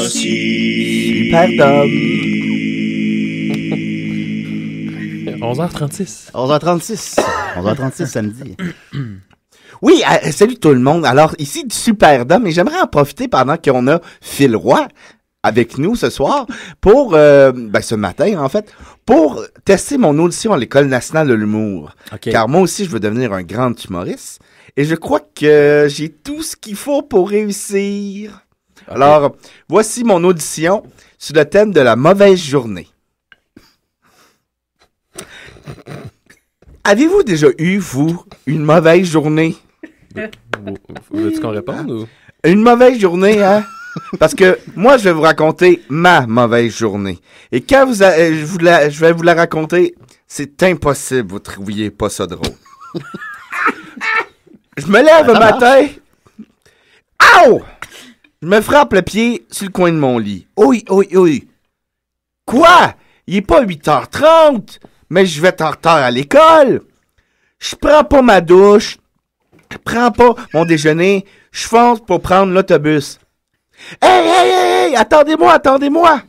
Super Dom. 11h36. 11h36 samedi. Oui, salut tout le monde. Alors, ici, du Super Dom, et j'aimerais en profiter pendant qu'on a Phil Roy avec nous ce soir, pour, ce matin, en fait, pour tester mon audition à l'École nationale de l'humour. Okay. Car moi aussi, je veux devenir un grand humoriste, et je crois que j'ai tout ce qu'il faut pour réussir. Okay. Alors, voici mon audition sur le thème de la mauvaise journée. Avez-vous déjà eu, vous, une mauvaise journée? Veux-tu qu'on réponde ou? Une mauvaise journée, hein? Parce que moi, je vais vous raconter ma mauvaise journée. Et quand je vais vous la raconter, c'est impossible, vous trouviez pas ça drôle. Je me lève un matin. Aouh! Je me frappe le pied sur le coin de mon lit. Oui. Quoi? Il est pas 8h30, mais je vais être en retard à l'école. Je prends pas ma douche. Je prends pas mon déjeuner. Je fonce pour prendre l'autobus. Hey, attendez-moi.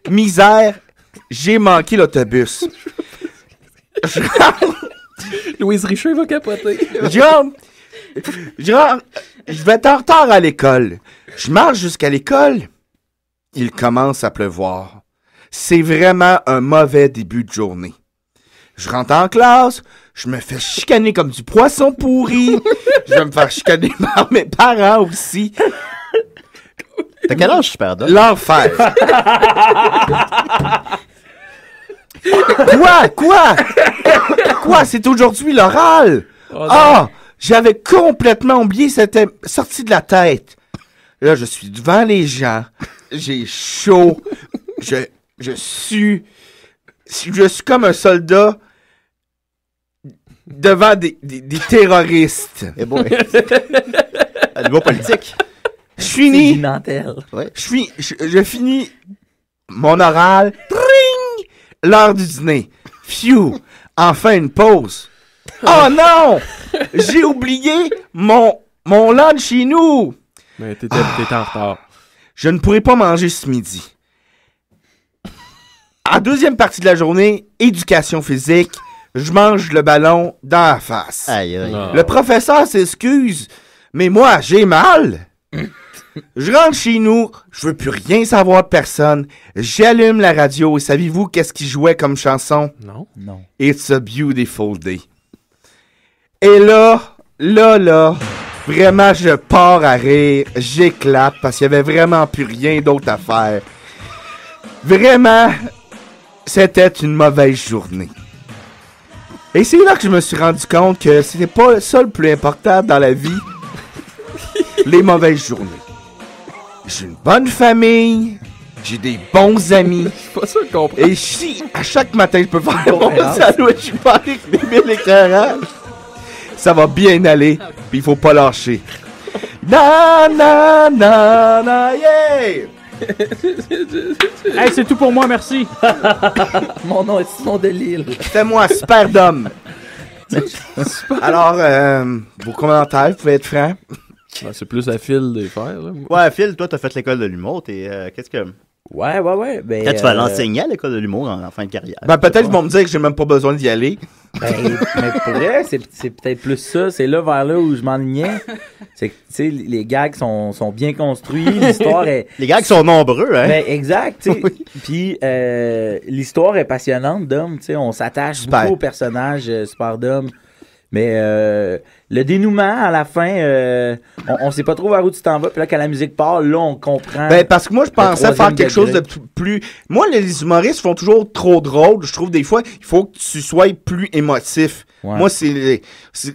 Misère, j'ai manqué l'autobus. Louise Richer va capoter. Je vais être en retard à l'école. Je marche jusqu'à l'école. Il commence à pleuvoir. C'est vraiment un mauvais début de journée. Je rentre en classe, je me fais chicaner comme du poisson pourri. Je vais me faire chicaner par mes parents aussi. T'as quel âge, Super Dom? L'enfer. Quoi? C'est aujourd'hui l'oral? J'avais complètement oublié, c'était sorti de la tête. Là, je suis devant les gens. J'ai chaud. Je suis comme un soldat devant des terroristes. Et bon, à niveau politique. Je finis mon oral. Tring! L'heure du dîner. Phew! Enfin une pause. Oh non! J'ai oublié mon lunch chez nous. Mais t'étais en retard. Je ne pourrai pas manger ce midi. En deuxième partie de la journée, éducation physique, je mange le ballon dans la face. Aïe. Le professeur s'excuse, mais moi, j'ai mal. Je rentre chez nous, je veux plus rien savoir de personne. J'allume la radio et savez-vous qu'est-ce qui jouait comme chanson? Non. It's a beautiful day. Et là, Vraiment, je pars à rire, j'éclate parce qu'il y avait vraiment plus rien d'autre à faire. Vraiment, c'était une mauvaise journée. Et c'est là que je me suis rendu compte que c'était pas ça le plus important dans la vie, les mauvaises journées. J'ai une bonne famille, j'ai des bons amis. Je suis pas sûr de comprendre. Et si à chaque matin je peux faire mon sandwich avec des mille éclairages, ça va bien aller, puis il faut pas lâcher. Na na na na yeah! Hey, c'est tout pour moi, merci. Mon nom est Simon Delille. C'était moi, Superdome. Alors, vos commentaires, vous pouvez être francs. C'est plus à Phil de faire. Là. Ouais, Phil, toi, t'as fait l'école de l'humour. Qu'est-ce que... Ouais. Ben, Peut-être tu vas l'enseigner à l'école de l'humour en fin de carrière. Ben, peut-être qu'ils vont me dire que j'ai même pas besoin d'y aller. Ben, mais pour vrai, c'est peut-être plus ça. C'est là vers là où je m'enlignais. C'est que, tu sais, les gags sont bien construits. L'histoire est... Les gags sont nombreux, hein? Ben, exact, tu sais. Puis, l'histoire est passionnante, Dom. Tu sais, on s'attache beaucoup au personnage Superdome. Mais le dénouement, à la fin, on sait pas trop vers où tu t'en vas. Puis là, quand la musique part, là, on comprend. Ben, parce que moi, je pensais faire quelque chose de plus... Moi, les humoristes font toujours trop drôle. Je trouve des fois, il faut que tu sois plus émotif. Ouais.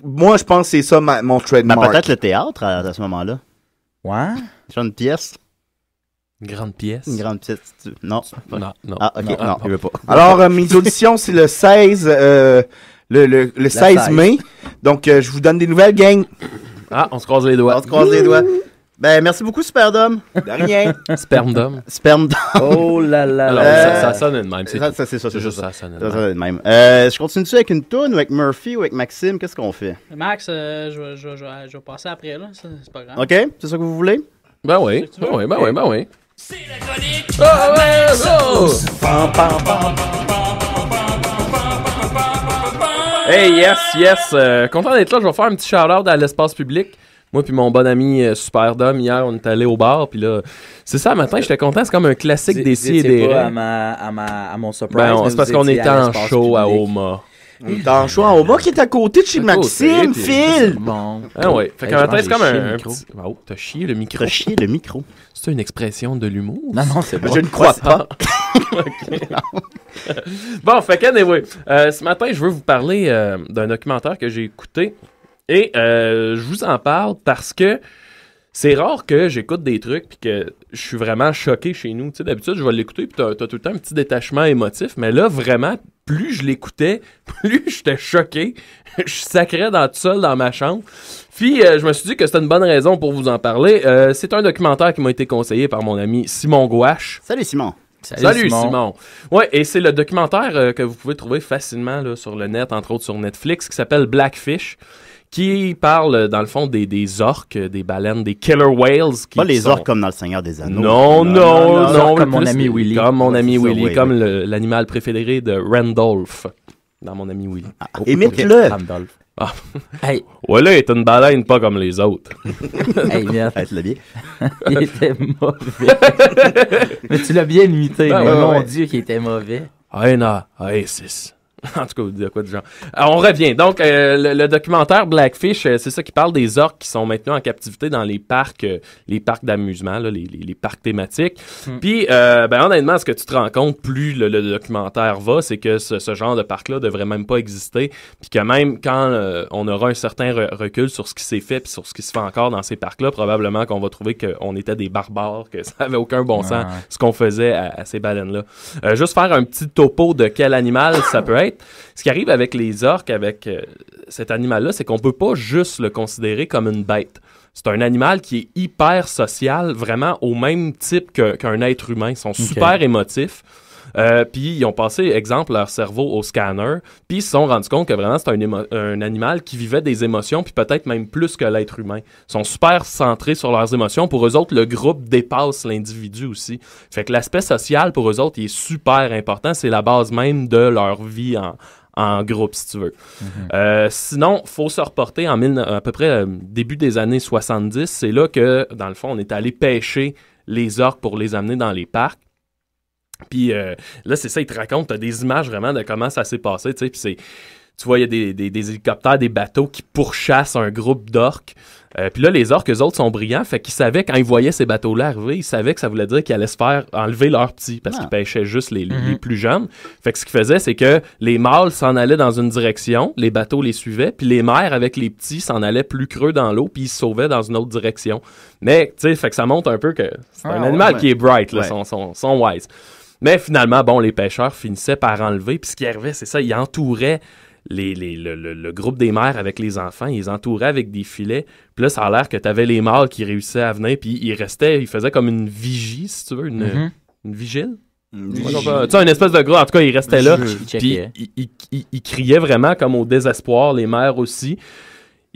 Moi, je pense que c'est ça mon trademark. Ben, peut-être le théâtre à ce moment-là. Ouais. Tu as une pièce? Une grande pièce? Une grande pièce. Non. Non. Ah, ok. Non, je veux pas. Alors, mes auditions, c'est le 16... Le 16 mai. Donc, je vous donne des nouvelles, gang. Ah, on se croise les doigts. On se croise les doigts. Ben, merci beaucoup, Superdome. De rien. Spermdome. Spermdome. Oh là là. Alors, ça sonne de même. C'est ça. C'est juste ça sonne de même. Je continue-tu avec une toune ou avec Murphy ou avec Maxime? Qu'est-ce qu'on fait? Max, je vais passer après, là. C'est pas grave. OK? C'est ça que vous voulez? Ben oui. Ben oui. C'est la chronique. Hey, yes. Content d'être là. Je vais faire un petit shout-out à l'espace public. Moi puis mon bon ami Superdome, hier, on est allé au bar. Puis là, c'est ça, matin, j'étais content. C'est comme un classique des si et des raies. À mon surprise. Ben, c'est parce qu'on était en show à Oma. On était en show à Oma qui est à côté de chez Maxime, Phil. Bon. Ah ouais. Fait qu'un matin, c'est comme un petit... Oh, t'as chié le micro. T'as chié le micro. C'est une expression de l'humour? Non, c'est bon. Je ne crois pas. Bon, fait qu'anyway, ce matin, je veux vous parler d'un documentaire que j'ai écouté. Et je vous en parle parce que c'est rare que j'écoute des trucs puis que je suis vraiment choqué chez nous. Tu sais, d'habitude, je vais l'écouter puis t'as tout le temps un petit détachement émotif. Mais là, vraiment, plus je l'écoutais, plus j'étais choqué. Je sacrais tout seul dans ma chambre. Puis, je me suis dit que c'était une bonne raison pour vous en parler. C'est un documentaire qui m'a été conseillé par mon ami Simon Gouache. Salut, Simon. Salut Simon. Ouais, et c'est le documentaire que vous pouvez trouver facilement là, sur le net, entre autres sur Netflix, qui s'appelle Blackfish, qui parle, dans le fond, des orques, des baleines, des killer whales. Pas les orques comme dans Le Seigneur des Anneaux. Non. Comme mon ami Willy. Comme mon ami Willy, comme l'animal préféré de Randolph, dans Mon ami Willy. Imite-le. Randolph. Ah. Hey. Ouais, là, il est une baleine pas comme les autres. Hey, merde. Être le bien. Il était mauvais. Mais tu l'as bien imité, mais mon Dieu, qu'il était mauvais. Hey, non. Hey, c'est... En tout cas, vous dites quoi du genre. Alors, on revient. Donc, le documentaire Blackfish, c'est ça qui parle des orques qui sont maintenant en captivité dans les parcs d'amusement, là, les parcs thématiques. Puis, honnêtement, ce que tu te rends compte, plus le documentaire va, c'est que ce genre de parc-là devrait même pas exister. Puis que même quand on aura un certain recul sur ce qui s'est fait puis sur ce qui se fait encore dans ces parcs-là, probablement qu'on va trouver qu'on était des barbares, que ça avait aucun bon sens, ce qu'on faisait à ces baleines-là. Juste faire un petit topo de quel animal ça peut être. Ce qui arrive avec les orques, avec cet animal-là, c'est qu'on peut pas juste le considérer comme une bête. C'est un animal qui est hyper social, vraiment au même type qu'un être humain. Ils sont super émotifs. Puis ils ont passé, exemple, leur cerveau au scanner, puis ils se sont rendus compte que vraiment c'est un animal qui vivait des émotions, puis peut-être même plus que l'être humain. Ils sont super centrés sur leurs émotions. Pour eux autres, le groupe dépasse l'individu aussi. Fait que l'aspect social, pour eux autres, il est super important. C'est la base même de leur vie en groupe, si tu veux. Sinon, faut se reporter à peu près début des années 70. C'est là que, dans le fond, on est allé pêcher les orques pour les amener dans les parcs. Puis là, c'est ça, il te raconte, t'as des images vraiment de comment ça s'est passé, tu sais, puis tu vois, il y a des hélicoptères, des bateaux qui pourchassent un groupe d'orques. Puis là, les orques, eux autres, sont brillants. Fait qu'ils savaient, quand ils voyaient ces bateaux-là arriver, ils savaient que ça voulait dire qu'ils allaient se faire enlever leurs petits parce qu'ils pêchaient juste les plus jeunes. Fait que ce qu'ils faisaient, c'est que les mâles s'en allaient dans une direction, les bateaux les suivaient, puis les mères, avec les petits, s'en allaient plus creux dans l'eau, puis ils se sauvaient dans une autre direction. Mais, tu sais, fait que ça montre un peu que c'est un animal qui est bright, là, sont wise. Mais finalement, bon, les pêcheurs finissaient par enlever, puis ce qui arrivait, c'est ça, ils entouraient le groupe des mères avec les enfants, ils les entouraient avec des filets. Puis là, ça a l'air que tu avais les mâles qui réussissaient à venir, puis ils faisaient comme une vigie, si tu veux, une vigile. Tu sais, une espèce de gros, en tout cas, ils restaient là. Puis ils criaient vraiment comme au désespoir, les mères aussi.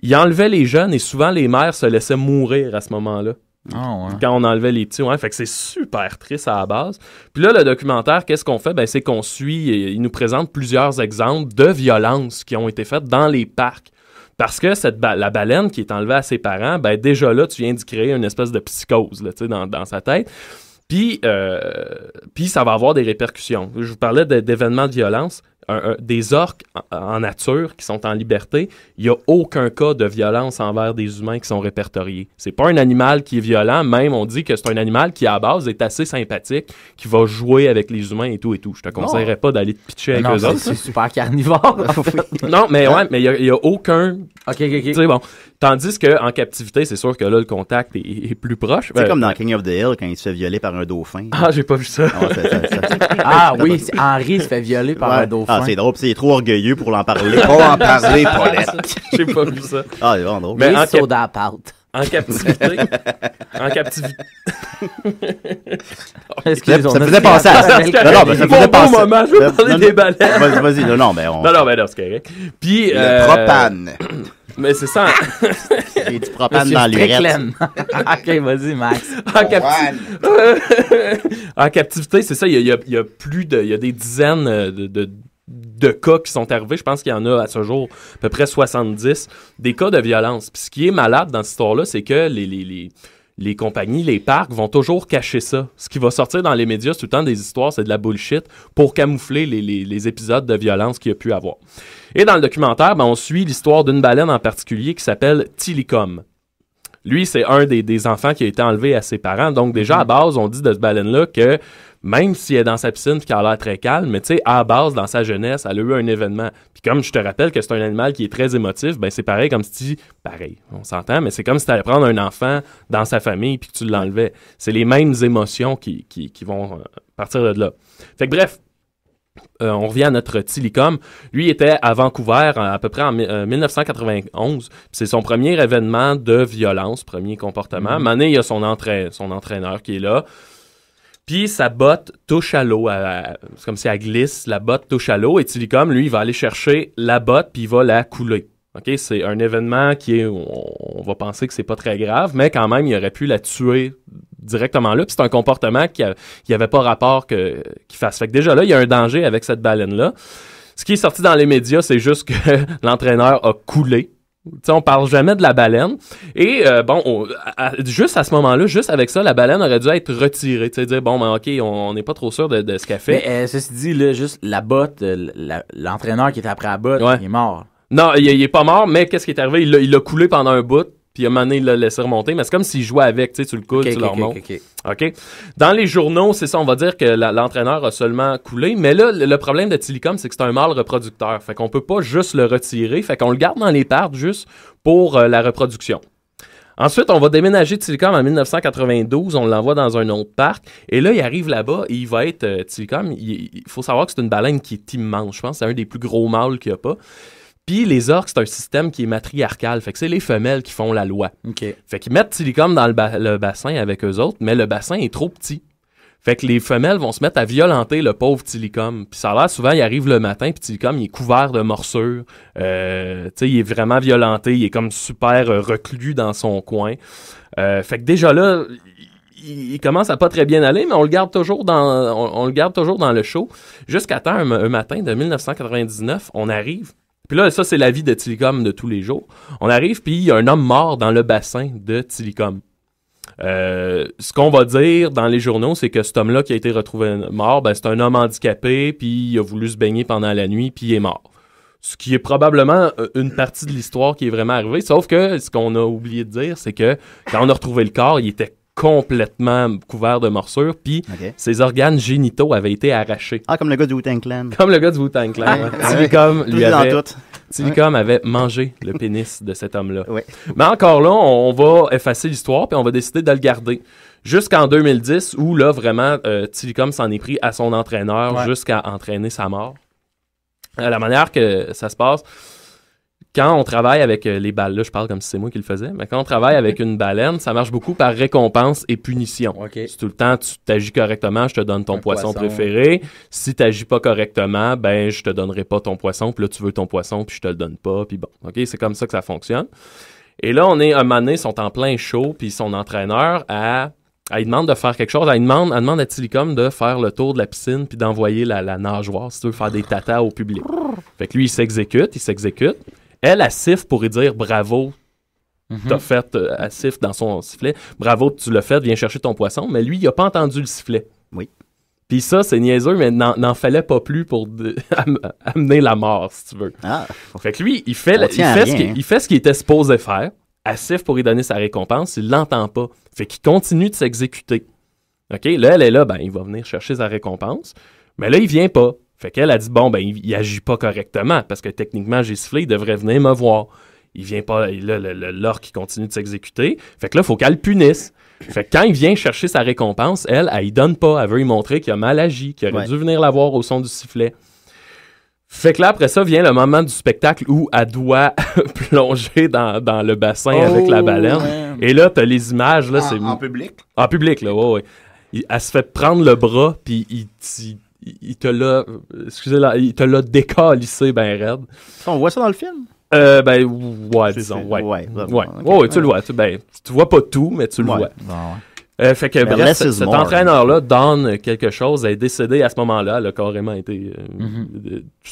Ils enlevaient les jeunes et souvent les mères se laissaient mourir à ce moment-là. Quand on enlevait les petits, fait que c'est super triste à la base. Puis là, le documentaire, qu'est-ce qu'on fait? Ben, c'est qu'on suit, il nous présente plusieurs exemples de violences qui ont été faites dans les parcs. Parce que la baleine qui est enlevée à ses parents, ben déjà là, tu viens d'y créer une espèce de psychose là, dans sa tête. Puis ça va avoir des répercussions. Je vous parlais d'événements de violence. Des orques en nature qui sont en liberté, il n'y a aucun cas de violence envers des humains qui sont répertoriés. C'est pas un animal qui est violent, même on dit que c'est un animal qui à la base est assez sympathique, qui va jouer avec les humains et tout et tout. Je te conseillerais pas d'aller te pitcher avec eux autres. C'est super carnivore. Non, mais il y a aucun... OK. Tu sais, bon. Tandis qu'en captivité, c'est sûr que là, le contact est plus proche. C'est comme dans King of the Hill, quand il se fait violer par un dauphin. Ah, j'ai pas vu ça. Oui, Henry se fait violer par un dauphin. Ah, c'est drôle, pis c'est trop orgueilleux pour l'en parler. Trop en parler, Paulette. J'ai pas vu ça. Ah, c'est vraiment drôle. Mais soda pâte. En captivité. Ça faisait penser à ça. Non, ça faisait penser à ça. Je veux parler des baleines. Vas-y, non, c'est correct. Puis, le propane. Mais c'est ça. Il y a du propane dans l'urette. OK, vas-y, Max. En captivité, c'est ça. Il y a des dizaines de cas qui sont arrivés. Je pense qu'il y en a à ce jour à peu près 70. Des cas de violence. Puis ce qui est malade dans cette histoire-là, c'est que les compagnies, les parcs vont toujours cacher ça. Ce qui va sortir dans les médias, c'est tout le temps des histoires, c'est de la bullshit pour camoufler les épisodes de violence qu'il y a pu avoir. Et dans le documentaire, on suit l'histoire d'une baleine en particulier qui s'appelle Tilikum. Lui, c'est un des enfants qui a été enlevé à ses parents. Donc déjà, à base, on dit de cette baleine-là que même si elle est dans sa piscine et qu'elle a l'air très calme, mais tu sais, à la base, dans sa jeunesse, elle a eu un événement. Puis comme je te rappelle que c'est un animal qui est très émotif, ben c'est pareil comme si pareil, on s'entend, mais c'est comme si tu allais prendre un enfant dans sa famille puis que tu l'enlevais. C'est les mêmes émotions qui vont partir de là. Fait que bref, on revient à notre Tilikum. Lui était à Vancouver à peu près en 1991. C'est son premier événement de violence, premier comportement. À un moment donné, il y a son entraîneur qui est là. Puis sa botte touche à l'eau. C'est comme si elle glisse, la botte touche à l'eau. Et Tilikum, lui, il va aller chercher la botte puis il va la couler. Okay? C'est un événement qui est... On va penser que c'est pas très grave, mais quand même, il aurait pu la tuer directement là. Puis c'est un comportement qui avait pas rapport qu'il fasse. Fait que déjà là, il y a un danger avec cette baleine-là. Ce qui est sorti dans les médias, c'est juste que l'entraîneur a coulé. T'sais, on parle jamais de la baleine. Et juste à ce moment-là, juste avec ça, la baleine aurait dû être retirée. Tu sais, dire, OK, on n'est pas trop sûr de ce qu'elle fait. Mais ceci dit, là, juste la botte, l'entraîneur qui était après la botte, il est mort. Non, il est pas mort, mais qu'est-ce qui est arrivé? Il l'a coulé pendant un bout. Puis à un moment donné, il l'a laissé remonter. Mais c'est comme s'il jouait avec, tu sais, tu le coules, tu le remontes. OK? Dans les journaux, c'est ça, on va dire que l'entraîneur a seulement coulé. Mais là, le problème de Tilikum, c'est que c'est un mâle reproducteur. Fait qu'on peut pas juste le retirer. Fait qu'on le garde dans les parcs juste pour la reproduction. Ensuite, on va déménager Tilikum en 1992. On l'envoie dans un autre parc. Et là, il arrive là-bas et il va être Tilikum. Il faut savoir que c'est une baleine qui est immense. Je pense que c'est un des plus gros mâles qu'il n'y a pas. Puis les orques, c'est un système qui est matriarcal. Fait que c'est les femelles qui font la loi. Okay. Fait qu'ils mettent Tilikum dans le bassin avec eux autres, mais le bassin est trop petit. Fait que les femelles vont se mettre à violenter le pauvre Tilikum. Puis ça a l'air souvent, il arrive le matin, puis Tilikum, il est couvert de morsures. Tu sais, il est vraiment violenté. Il est comme super reclus dans son coin. Fait que déjà là... Il commence à pas très bien aller, mais on le garde toujours dans le show. Jusqu'à temps, un matin de 1999, on arrive. Puis là, ça, c'est la vie de Tilikum de tous les jours. On arrive, puis il y a un homme mort dans le bassin de Tilikum. Ce qu'on va dire dans les journaux, c'est que cet homme-là qui a été retrouvé mort, c'est un homme handicapé, puis il a voulu se baigner pendant la nuit, puis il est mort. Ce qui est probablement une partie de l'histoire qui est vraiment arrivée. Sauf que ce qu'on a oublié de dire, c'est que quand on a retrouvé le corps, il était complètement couvert de morsures, puis ses organes génitaux avaient été arrachés. Ah, comme le gars du Wu-Tang Clan. Comme le gars du Wu-Tang Clan. Tillicum avait mangé le pénis de cet homme-là. Ouais. Mais encore là, on va effacer l'histoire, puis on va décider de le garder. Jusqu'en 2010, où là, vraiment, Tillicum s'en est pris à son entraîneur jusqu'à entraîner sa mort. La manière que ça se passe, quand on travaille avec les balles, là, je parle comme si c'est moi qui le faisais, mais quand on travaille avec une baleine, ça marche beaucoup par récompense et punition. Si tout le temps tu t'agis correctement, je te donne ton poisson préféré. Si tu n'agis pas correctement, ben je te donnerai pas ton poisson, puis là tu veux ton poisson, puis je te le donne pas, puis bon. OK, c'est comme ça que ça fonctionne. Et là, on est un moment donné, ils sont en plein show, puis son entraîneur il demande de faire quelque chose. Elle demande à Tillicum de faire le tour de la piscine puis d'envoyer la nageoire, si tu veux, faire des tatas au public. Fait que lui, il s'exécute. Elle siffle pour lui dire bravo, t'as fait, elle siffle dans son sifflet. Bravo, tu l'as fait, viens chercher ton poisson. Mais lui, il n'a pas entendu le sifflet. Oui. Puis ça, c'est niaiseux, mais n'en fallait pas plus pour amener la mort, si tu veux. Ah. Fait que lui, il fait ce qu'il était supposé faire. Elle siffle pour lui donner sa récompense, il l'entend pas. Fait qu'il continue de s'exécuter. OK? Là, elle est là, il va venir chercher sa récompense. Mais là, il vient pas. Fait qu'elle a dit, il agit pas correctement, parce que techniquement, j'ai sifflé, il devrait venir me voir. Il vient pas, là, l'orque qui continue de s'exécuter. Fait que là, il faut qu'elle le punisse. Fait que quand il vient chercher sa récompense, elle y donne pas. Elle veut lui montrer qu'il a mal agi, qu'il aurait dû venir la voir au son du sifflet. Fait que là, après ça, vient le moment du spectacle où elle doit plonger dans le bassin avec la baleine. Man. Et là, t'as les images, là, c'est... En public? En public, là, ouais. Elle se fait prendre le bras, puis il te l'a... Excusez-moi, il te l'a décalissé ben raide. On voit ça dans le film? Disons, ouais, tu le vois. Tu vois pas tout, mais tu le vois. Fait que bref, cet entraîneur-là donne quelque chose. Elle est décédée à ce moment-là. Elle a carrément été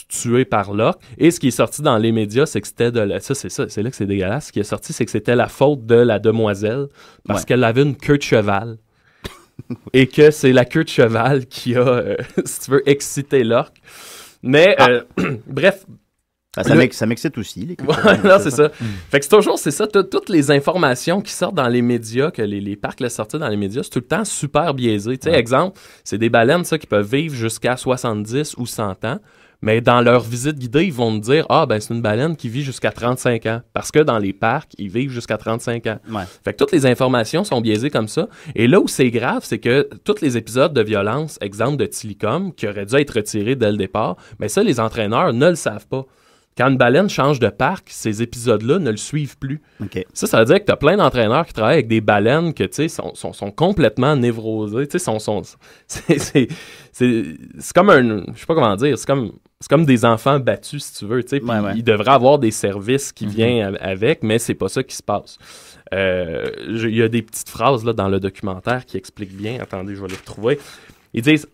tuée par l'orque. Et ce qui est sorti dans les médias, c'est que c'était c'est là que c'est dégueulasse. Ce qui est sorti, c'est que c'était la faute de la demoiselle parce qu'elle avait une queue de cheval. Et que c'est la queue de cheval qui a, si tu veux, excité l'orque. Mais, bref... Ça m'excite aussi. Non, c'est ça. Fait que c'est ça. Toutes les informations qui sortent dans les médias, que les parcs laissent sortir dans les médias, c'est tout le temps super biaisé. Tu sais, exemple, c'est des baleines, ça, qui peuvent vivre jusqu'à 70 ou 100 ans. Mais dans leur visite guidée, ils vont nous dire c'est une baleine qui vit jusqu'à 35 ans. Parce que dans les parcs, ils vivent jusqu'à 35 ans. Ouais. Fait que toutes les informations sont biaisées comme ça. Et là où c'est grave, c'est que tous les épisodes de violence, exemple de Tillicum, qui auraient dû être retirés dès le départ, mais ça, les entraîneurs ne le savent pas. Quand une baleine change de parc, ces épisodes-là ne le suivent plus. Okay. Ça veut dire que tu as plein d'entraîneurs qui travaillent avec des baleines qui sont complètement névrosées. C'est comme je sais pas comment dire, c'est comme des enfants battus, si tu veux. Ils devraient avoir des services qui viennent avec, mais c'est pas ça qui se passe. Il y a des petites phrases là, dans le documentaire qui expliquent bien. Attendez, je vais les retrouver. Ils disent,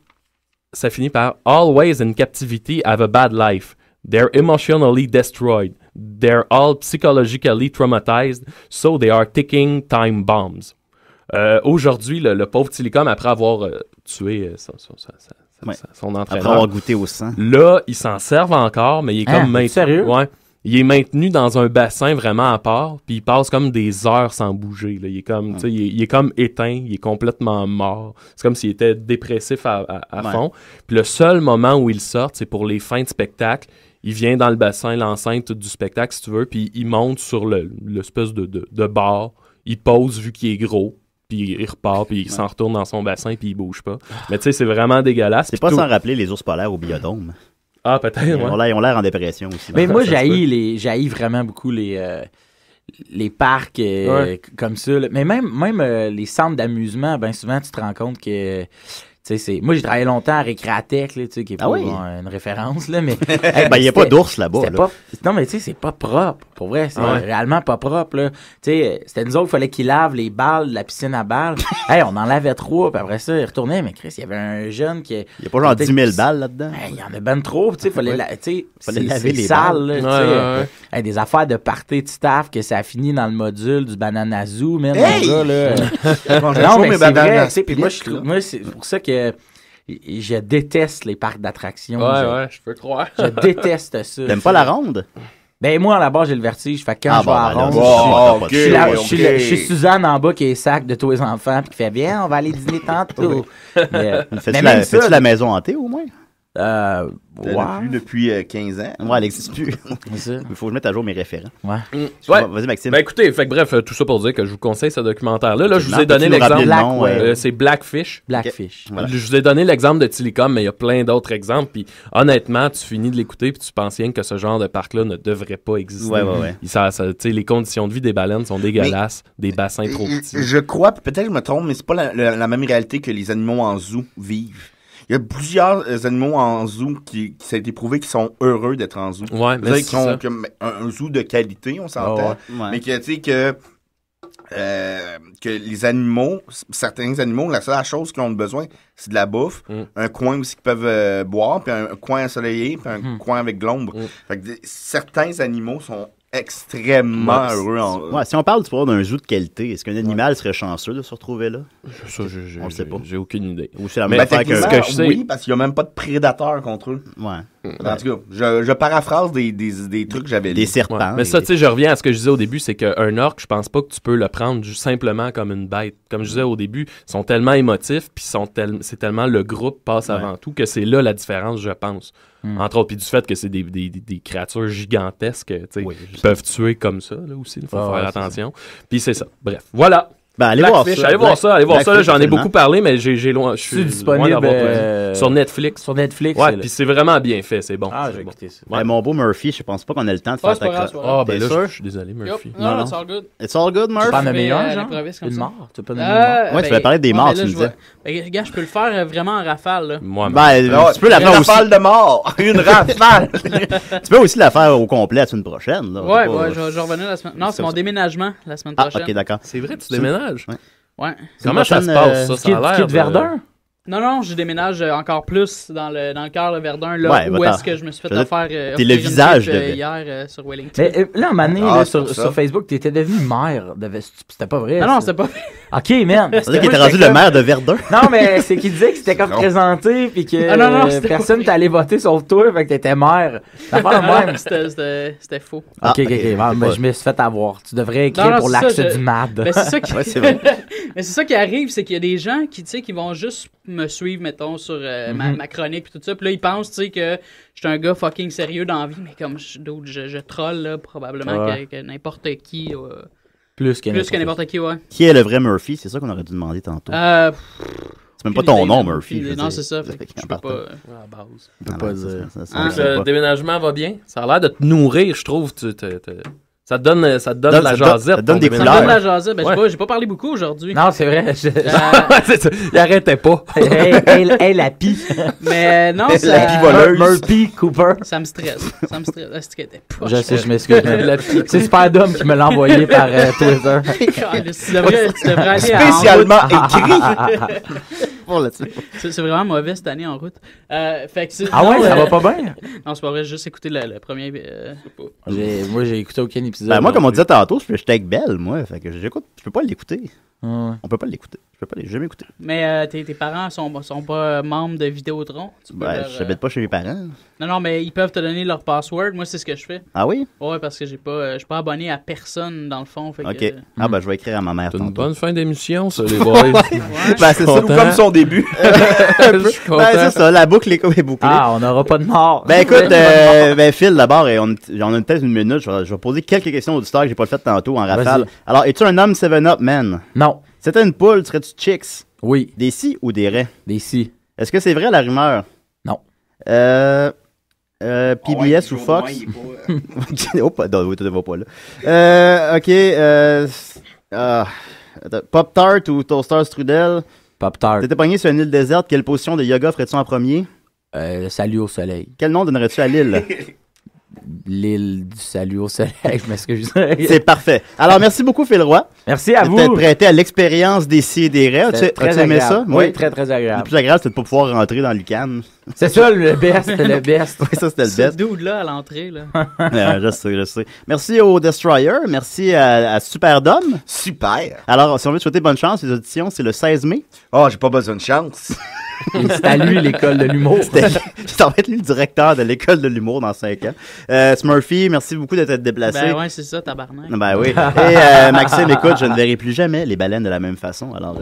ça finit par « Always in captivity have a bad life. They're emotionally destroyed. They're all psychologically traumatized, so they are ticking time bombs. » Aujourd'hui, le pauvre Tillicum, après avoir tué son entraîneur... Après avoir goûté au sang. Là, ils s'en servent encore, mais il est comme maintenu. Sérieux? Ouais. Il est maintenu dans un bassin vraiment à part, puis il passe comme des heures sans bouger. Là. Il est comme, il est comme éteint, il est complètement mort. C'est comme s'il était dépressif à fond. Puis le seul moment où il sort, c'est pour les fins de spectacle. Il vient dans le bassin, l'enceinte du spectacle, si tu veux, puis il monte sur l'espèce de bar. Il pose vu qu'il est gros, puis il repart, puis il s'en retourne dans son bassin, puis il bouge pas. Mais tu sais, c'est vraiment dégueulasse. C'est pas sans rappeler les ours polaires au Biodôme. Ah, peut-être, Ils ont l'air en dépression aussi. Mais moi, j'haïs vraiment beaucoup les parcs comme ça. Là. Mais même les centres d'amusement, bien souvent, tu te rends compte que... Moi, j'ai travaillé longtemps à Récréatech, là, qui est pas une référence, là, mais... il n'y a pas d'ours là-bas. Là. Non, mais tu sais, c'est pas propre. Pour vrai, c'est réellement pas propre, là. Tu sais, c'était nous autres, il fallait qu'ils lavent les balles de la piscine à balles. On en lavait 3, puis après ça, ils retournaient, mais Chris, il y avait un jeune qui... Il n'y a pas genre 10 000 balles là-dedans? Il y en a ben trop, tu sais, fallait laver les balles, là, des affaires de party de staff que ça a fini dans le module du Banana Zoo, man, mon gars, là. Non, mais c'est vrai, puis moi, c'est pour ça que je déteste les parcs d'attractions. Ouais, je peux croire. Je déteste ça. T'aimes pas la ronde? Ben moi, à la base, j'ai le vertige. Fait que quand je vais à la ronde, je suis Suzanne en bas qui est sac de tous les enfants puis qui fait bien, on va aller dîner tantôt. Fais-tu la maison hantée au moins? Depuis 15 ans. Ouais, elle n'existe plus. Il faut que je mette à jour mes référents. Ouais. Vas-y, Maxime. Ben écoutez, bref, tout ça pour dire que je vous conseille ce documentaire-là. Là, je vous ai donné l'exemple. C'est Blackfish. Blackfish. Voilà. Je vous ai donné l'exemple de Tillicum, mais il y a plein d'autres exemples. Puis honnêtement, tu finis de l'écouter puis tu penses rien que ce genre de parc-là ne devrait pas exister. Ouais. Les conditions de vie des baleines sont dégueulasses, des bassins trop petits. Je crois, peut-être que je me trompe, mais c'est pas la même réalité que les animaux en zoo vivent. Il y a plusieurs animaux en zoo qui ça a été prouvé qu'ils sont heureux d'être en zoo. Ouais, mais c'est ça. Un zoo de qualité, on s'entend. Mais que tu sais que les animaux, certains animaux, la seule chose qu'ils ont besoin, c'est de la bouffe, un coin aussi qu'ils peuvent boire, puis un coin ensoleillé, puis un coin avec de l'ombre. Fait que certains animaux sont extrêmement heureux. Si on parle d'un zoo de qualité, est-ce qu'un animal serait chanceux de se retrouver là? Ça, on le sait pas. J'ai aucune idée. Ou c'est la même affaire que ce que je sais. Oui, parce qu'il n'y a même pas de prédateurs contre eux. Ouais. En tout cas, je paraphrase des trucs que j'avais lus. Des serpents. Ouais. Mais ça, tu sais, je reviens à ce que je disais au début, c'est qu'un orque, je pense pas que tu peux le prendre simplement comme une bête. Comme je disais au début, ils sont tellement émotifs, puis c'est tellement le groupe passe avant tout que c'est là la différence, je pense. Entre autres, puis du fait que c'est des créatures gigantesques, qui peuvent tuer comme ça, là aussi, il faut faire attention. Puis c'est ça. Bref, voilà. Ben, allez voir ça. Allez voir ça. Là, j'en ai beaucoup parlé, mais j'ai loin. Je suis disponible sur Netflix. Sur Netflix. Ouais, puis c'est vraiment bien fait, c'est bon. Ah, j'ai écouté ça. Ouais, mon beau Murphy, je pense pas qu'on ait le temps de faire ta chronique. Ah, ben là, je suis désolé, Murphy. Non, it's all good. It's all good, Murphy. Tu peux en nommer un, genre? Une mort? Tu peux en nommer une mort? Ouais, tu vas parler des morts, tu me disais. Ben, gars, je peux le faire vraiment en rafale, là. Tu peux la faire aussi. Une rafale de mort! Une rafale! Tu peux aussi la faire au complet la semaine prochaine, là. Ouais, je vais revenir la semaine. Non, c'est mon déménagement la semaine prochaine. Ah, ok, d'accord. C'est vrai, tu déménages? Ouais. Comment ça se passe, ça? Ça a l'air de Verdun? Non, je déménage encore plus dans le cœur de Verdun, là où est-ce que je me suis fait faire t'es le visage hier sur Wellington. Mais là, à un moment donné, sur Facebook, t'étais devenu maire. C'était pas vrai. Non, c'était pas vrai. OK, man. C'est vrai qu'il était rendu le maire de Verdun. Non, mais c'est qu'il disait que c'était comme présenté puis que personne t'allait voter sauf toi, fait que t'étais maire. C'était faux. OK. Je me suis fait avoir. Tu devrais écrire pour l'axe du MAD. Mais c'est ça qui arrive, c'est qu'il y a des gens qui vont juste me suivre, mettons, sur ma chronique et tout ça. Puis là, ils pensent, tu sais, que je suis un gars fucking sérieux dans la vie, mais comme je troll, là, probablement que n'importe qui. Plus que n'importe qui, ouais. Qui est le vrai Murphy? C'est ça qu'on aurait dû demander tantôt. C'est même pas ton nom, Murphy. Non, c'est ça. Je peux pas. À la base. Je peux pas dire. Le déménagement va bien? Ça a l'air de te nourrir, je trouve. Ça te donne de la jasette. Ça donne des couleurs. Ça donne de la jasette. Ben, j'ai pas parlé beaucoup aujourd'hui. Non, c'est vrai. Il arrêtait pas. Hey, la pie. Mais non, c'est la pie voleuse. Murphy Cooper. Ça me stresse. Je sais, je m'excuse. C'est Spider-Man qui me l'a envoyé par Twitter. Tu devrais aller spécialement écrit. C'est vraiment mauvais cette année en route. Fait que ça va pas bien? Non, c'est pas vrai. J'ai juste écouté le premier. Moi, j'ai écouté aucun épisode. Ben, moi, comme on disait tantôt, je avec Belle, moi. Fait que j'écoute. Je peux pas l'écouter. On peut pas l'écouter. J'ai jamais écouté. Mais tes parents sont pas membres de Vidéotron? J'habite pas chez mes parents. Non, mais ils peuvent te donner leur password. Moi, c'est ce que je fais. Ah oui? Ouais, parce que je suis pas abonné à personne, dans le fond. Fait OK. Que, je vais écrire à ma mère. C'est une bonne fin d'émission, ça, les boys. C'est ça, comme son début. C'est ça, la boucle est bouclée. On n'aura pas de mort. Ben écoute, Phil, d'abord, on a peut-être une minute. Je vais poser quelques questions auditeurs que j'ai pas fait tantôt en rafale. Alors, es-tu un homme 7-Up, man? Non. Si t'étais une poule, serais-tu chicks? Oui. Des si ou des raies? Des si. Est-ce que c'est vrai la rumeur? Non. PBS ou Fox? Non, tu ne vas pas là. OK. Pop-Tart ou Toaster Strudel? Pop-Tart. T'étais pogné sur une île déserte. Quelle position de yoga ferais-tu en premier? Salut au soleil. Quel nom donnerais-tu à l'île? L'île du salut au soleil, je m'excuse. C'est parfait. Alors, merci beaucoup, Phil Roy. Merci à vous. D'être prêté à l'expérience des si et des raies. As-tu aimé ça? Oui, très, très agréable. Le plus agréable, c'était de ne pas pouvoir rentrer dans l'UQAM. C'est ça, le best. Oui, ça, c'était le best. Ce dude-là à l'entrée, là. Je sais. Merci au Destroyer. Merci à Superdome. Super. Alors, si on veut te souhaiter bonne chance, les auditions, c'est le 16 mai. Oh, j'ai pas besoin de chance. C'est à lui, l'école de l'humour. Ça va être lui le directeur de l'école de l'humour dans 5 ans. Smurfy, merci beaucoup d'être déplacé. Ben ouais, c'est ça, tabarnak. Ben oui. Et Maxime, écoute, je ne verrai plus jamais les baleines de la même façon. Alors,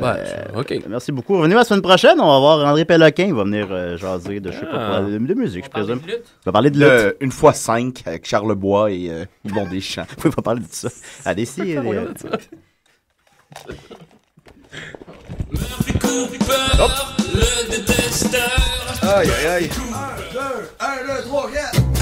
OK. Merci beaucoup. Revenez la semaine prochaine. On va voir André Péloquin. Il va venir jaser de, je sais pas quoi, de musique, je présume. Il va parler de lutte. Une fois 5 avec Charlebois et Yvon Deschamps. Oui, il va parler de ça. Allez, si. Murphy Cooper, le détesteur. Aïe, aïe, aïe. 1, 2, 3, 4.